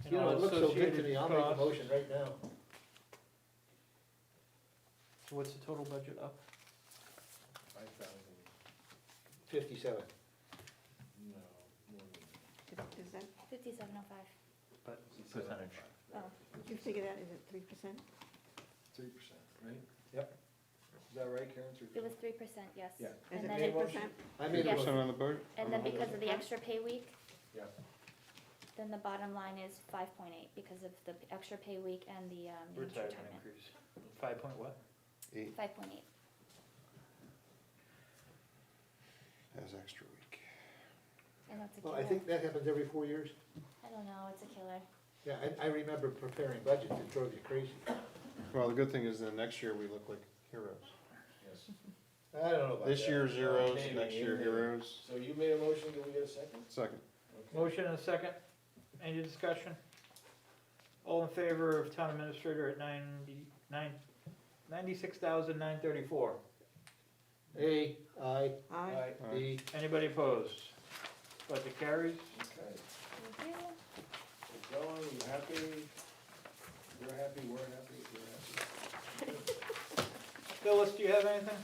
You know, it looks so good to me, I'll make a
Costs.
motion right now.
So what's the total budget up?
5,000,
57.
no, more than.
Is that,
5705.
But percentage.
Oh,
did you figure that, is it 3%?
3%, right? Yep. Is that right, Karen? 3%?
it was 3%, yes.
Yeah.
Is
And
it
then
made
it,
motion?
3%?
I made a
Yes.
motion.
3% on the boat?
and then because of the extra pay week,
Yeah.
then the bottom line is 5.8 because of the extra pay week and the enhanced
Retirement
retirement.
increase. 5 point what?
5.8.
As extra week.
I know it's a
Well,
killer.
I think that happens every 4 years.
I don't know, it's a killer.
Yeah, I remember preparing budgets, it drove you crazy.
Well, the good thing is then next year we look like heroes.
Yes.
I don't know about that.
This year zeros,
Maybe,
next year
maybe.
heroes.
So you made a motion, can we get a second?
Second.
Okay.
Motion and a second. Any discussion? All in favor of town administrator at 96,934.
A, I,
Aye.
B.
Anybody opposed? Budget carries.
Okay,
Thank you.
we're going, you happy? You're happy, we're happy, you're happy.
Phyllis, do you have anything?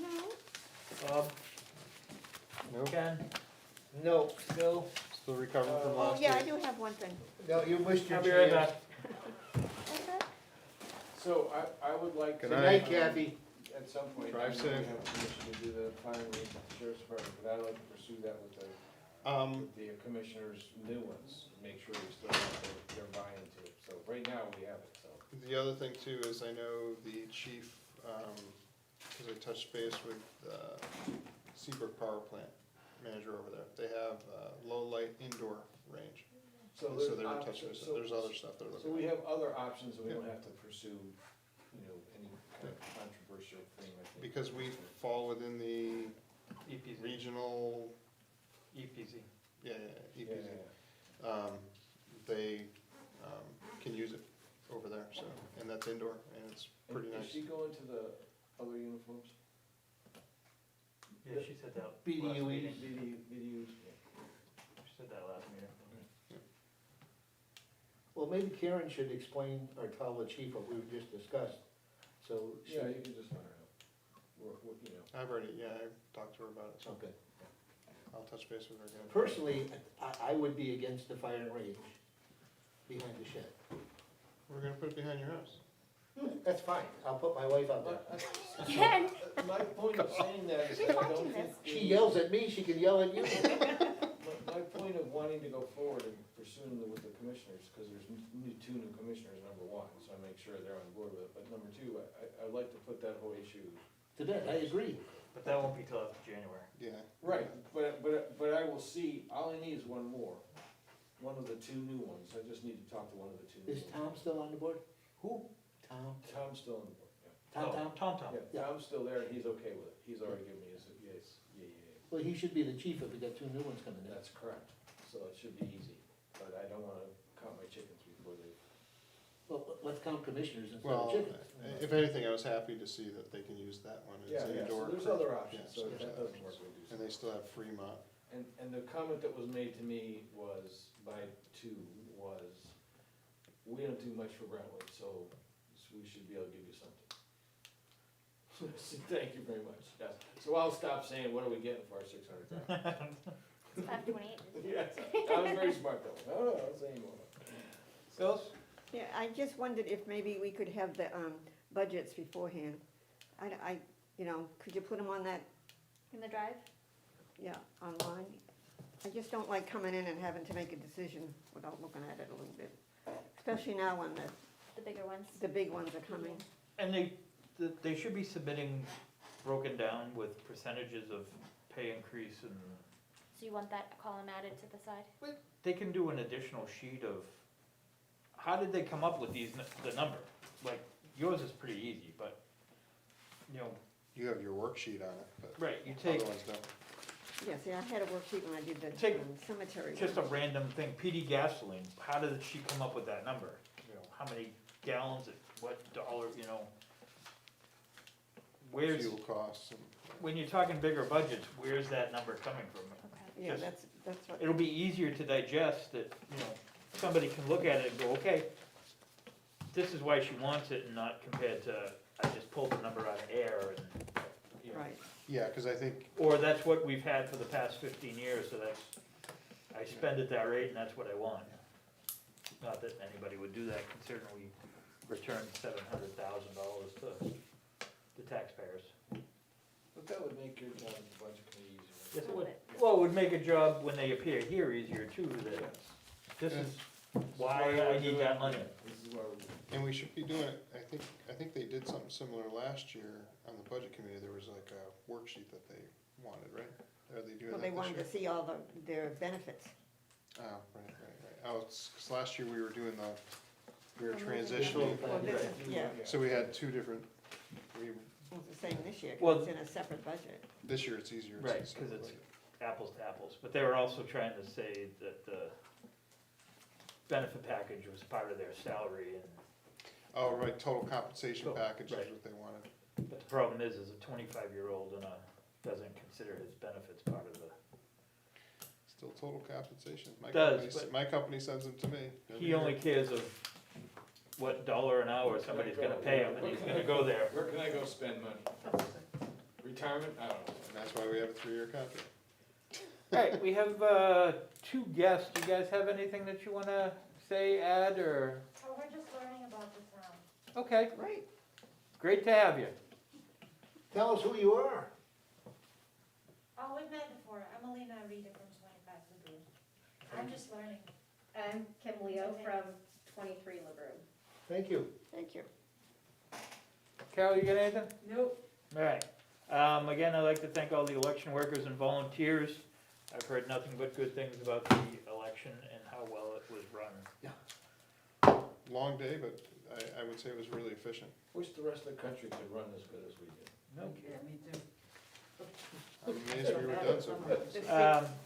No.
Bob?
Nope.
Ken?
No, no,
Still recovering from
Oh,
Oh,
last
yeah, I
week.
do have one thing.
no, you missed your
I'll be right
chance.
back.
What's that?
So I would like to.
Good
Good night, Kathy.
At some point,
Drive
I know we
safe.
have permission to do the firing range at the sheriff's department, but I'd like to pursue that with the commissioners' new ones, make sure we still have their buy-in to it. So right now, we have it, so.
The other thing too is I know the chief, cause I touched base with, Seabrook Power Plant manager over there. They have, low light indoor range.
So
And
there's
so they're in touch
options.
with us. There's other stuff they're
So
looking
we
at.
have other options, and we don't
Yeah.
have to pursue, any kind of controversial thing, I think.
Because we fall within the
EPZ.
regional,
EPZ.
yeah,
Yeah,
EPZ.
yeah,
They, can use it over there, so, and that's indoor, and it's pretty
And
nice.
Is she going to the other uniforms?
Yeah, she said that last
BDUE.
meeting.
BDUs?
She said that last meeting.
Well, maybe Karen should explain or tell the chief what we've just discussed, so she,
Yeah, you can just let her know. You know.
I've talked to her about it, so
okay.
I'll touch base with her again.
Personally, I would be against the firing range behind the shed.
We're gonna put it behind your house.
That's fine, I'll put my wife out there.
Ken,
My point of saying that is
She's
that I
watching
don't think.
this.
She yells at me, she can yell at you.
My point of wanting to go forward and pursuing with the commissioners, because there's two new commissioners, number one, so I make sure they're on board with it. But number two, I'd like to put that whole issue.
To that, I agree.
But that won't be till after January.
Yeah.
Right, but I will see, all I need is one more, one of the two new ones. I just need to talk to one of the two new
Is
ones.
Tom still on the board?
Who?
Tom?
Tom's still on the board, yeah.
Tom?
Tom.
Yeah, Tom's still there, and he's okay with it. He's already given me his, yes, yeah.
Well, he should be the chief if we got two new ones coming in.
That's correct, so it should be easy, but I don't wanna count my chickens before they.
Well, let's count commissioners instead
Well,
of chickens.
if anything, I was happy to see that they can use that one. It's
Yeah, so
indoor.
there's other options,
Yeah,
so if
there's
that
other
doesn't work,
options.
we do
And they still have Fremont.
And the comment that was made to me was, by two, was, we don't do much for Brentwood, so we should be able to give you something. So thank you very much, yes. So I'll stop saying, what are we getting for our $600,000?
it's 528.
Yes, I was very smart though. No, I'll say more.
Phyllis?
Yeah, I just wondered if maybe we could have the, budgets beforehand. Could you put them on that,
In the drive?
yeah, online? I just don't like coming in and having to make a decision without looking at it a little bit. Especially now when
The bigger ones?
the big ones are coming.
And they should be submitting broken down with percentages of pay increase, and
So you want that column added to the side?
they can do an additional sheet of, how did they come up with the number? Like, yours is pretty easy, but,
You have your worksheet on it, but
right, you take
other ones don't.
Yeah, see, I had a worksheet when I did the
Take
cemetery
just a
one.
random thing, PD gasoline, how did she come up with that number? How many gallons, at what dollar, where's,
Fuel costs and.
when you're talking bigger budgets, where's that number coming from?
Okay.
Yeah,
just-
that's what,
It'll be easier to digest that, somebody can look at it and go, okay, this is why she wants it, and not compared to, I just pulled the number out of air, and,
right.
Yeah, cause I think,
or that's what we've had for the past 15 years, so I spend at that rate and that's what I want. Not that anybody would do that, considering we returned $700,000 to the taxpayers.
But that would make your job as a budget committee easier.
Yes, it
A
would.
little bit.
Well, it would make a job when they appear here easier too, that this is why I need that money.
This is why we're doing it.
and we should be doing it, I think they did something similar last year on the budget committee. There was like a worksheet that they wanted, right? Are they doing
Well,
that
they
this
wanted
year?
to see all their benefits.
Oh, right. Oh, it's, 'cause last year we were doing we were
Well,
transitioning,
this is, yeah,
so we had two different,
it's the same this year,
Well-
because it's in a separate budget.
this year it's easier.
Right,
a
because
separate
it's
budget.
apples to apples, but they were also trying to say that the benefit package was part of their salary, and,
Oh, right, total compensation
Total,
package is
right.
what they wanted.
but the problem is a 25-year-old doesn't consider his benefits part of the,
Still total compensation.
Does, but-
My company sends them to me. every
he
year.
only cares of what dollar an hour somebody's gonna pay him, and he's gonna go there.
Where can I go spend money? Retirement? I don't know.
And that's why we have a 3-year contract.
All right, we have two guests. Do you guys have anything that you wanna say, add, or?
Oh, we're just learning about the town.
Okay,
Right.
great to have you.
Tell us who you are.
Oh, we've met before. I'm Alina Rita from 25 Lagoon. I'm just learning.
I'm Kim Leo from 23 Lagoon.
Thank you.
Thank you.
Carol, you got anything?
Nope.
All right. Again, I'd like to thank all the election workers and volunteers. I've heard nothing but good things about the election and how well it was run.
Long day, but I would say it was really efficient.
Wish the rest of the country could run as good as we did.
No.
Me too.
I'm amazed we were done so quick.
The state-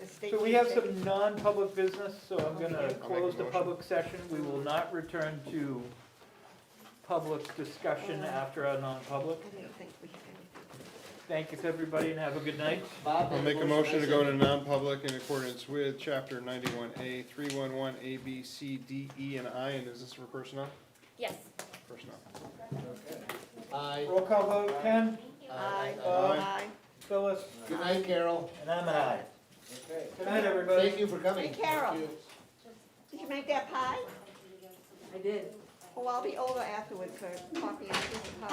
the state
So we have
can
some non-public business, so I'm gonna
I'll make a
close the
motion.
public session. We will not return to public discussion after a non-public.
I didn't think we had anything.
Thank you, everybody, and have a good night.
Bob
I'll
made
make a motion to go into
I
non-public in accordance with chapter 91A, 311, A, B, C, D, E, and I, and is this for personnel?
Yes.
Personnel.
second. Aye.
Roll call vote, Ken,
Aye.
Aye.
Aye.
Phyllis,
Good night, Carol.
and I'm an aye.
Okay.
Good night, everybody.
Thank you for coming.
Hey, Carol, did you make that pie?
I did.
Oh, I'll be over afterwards for coffee and a piece of pie.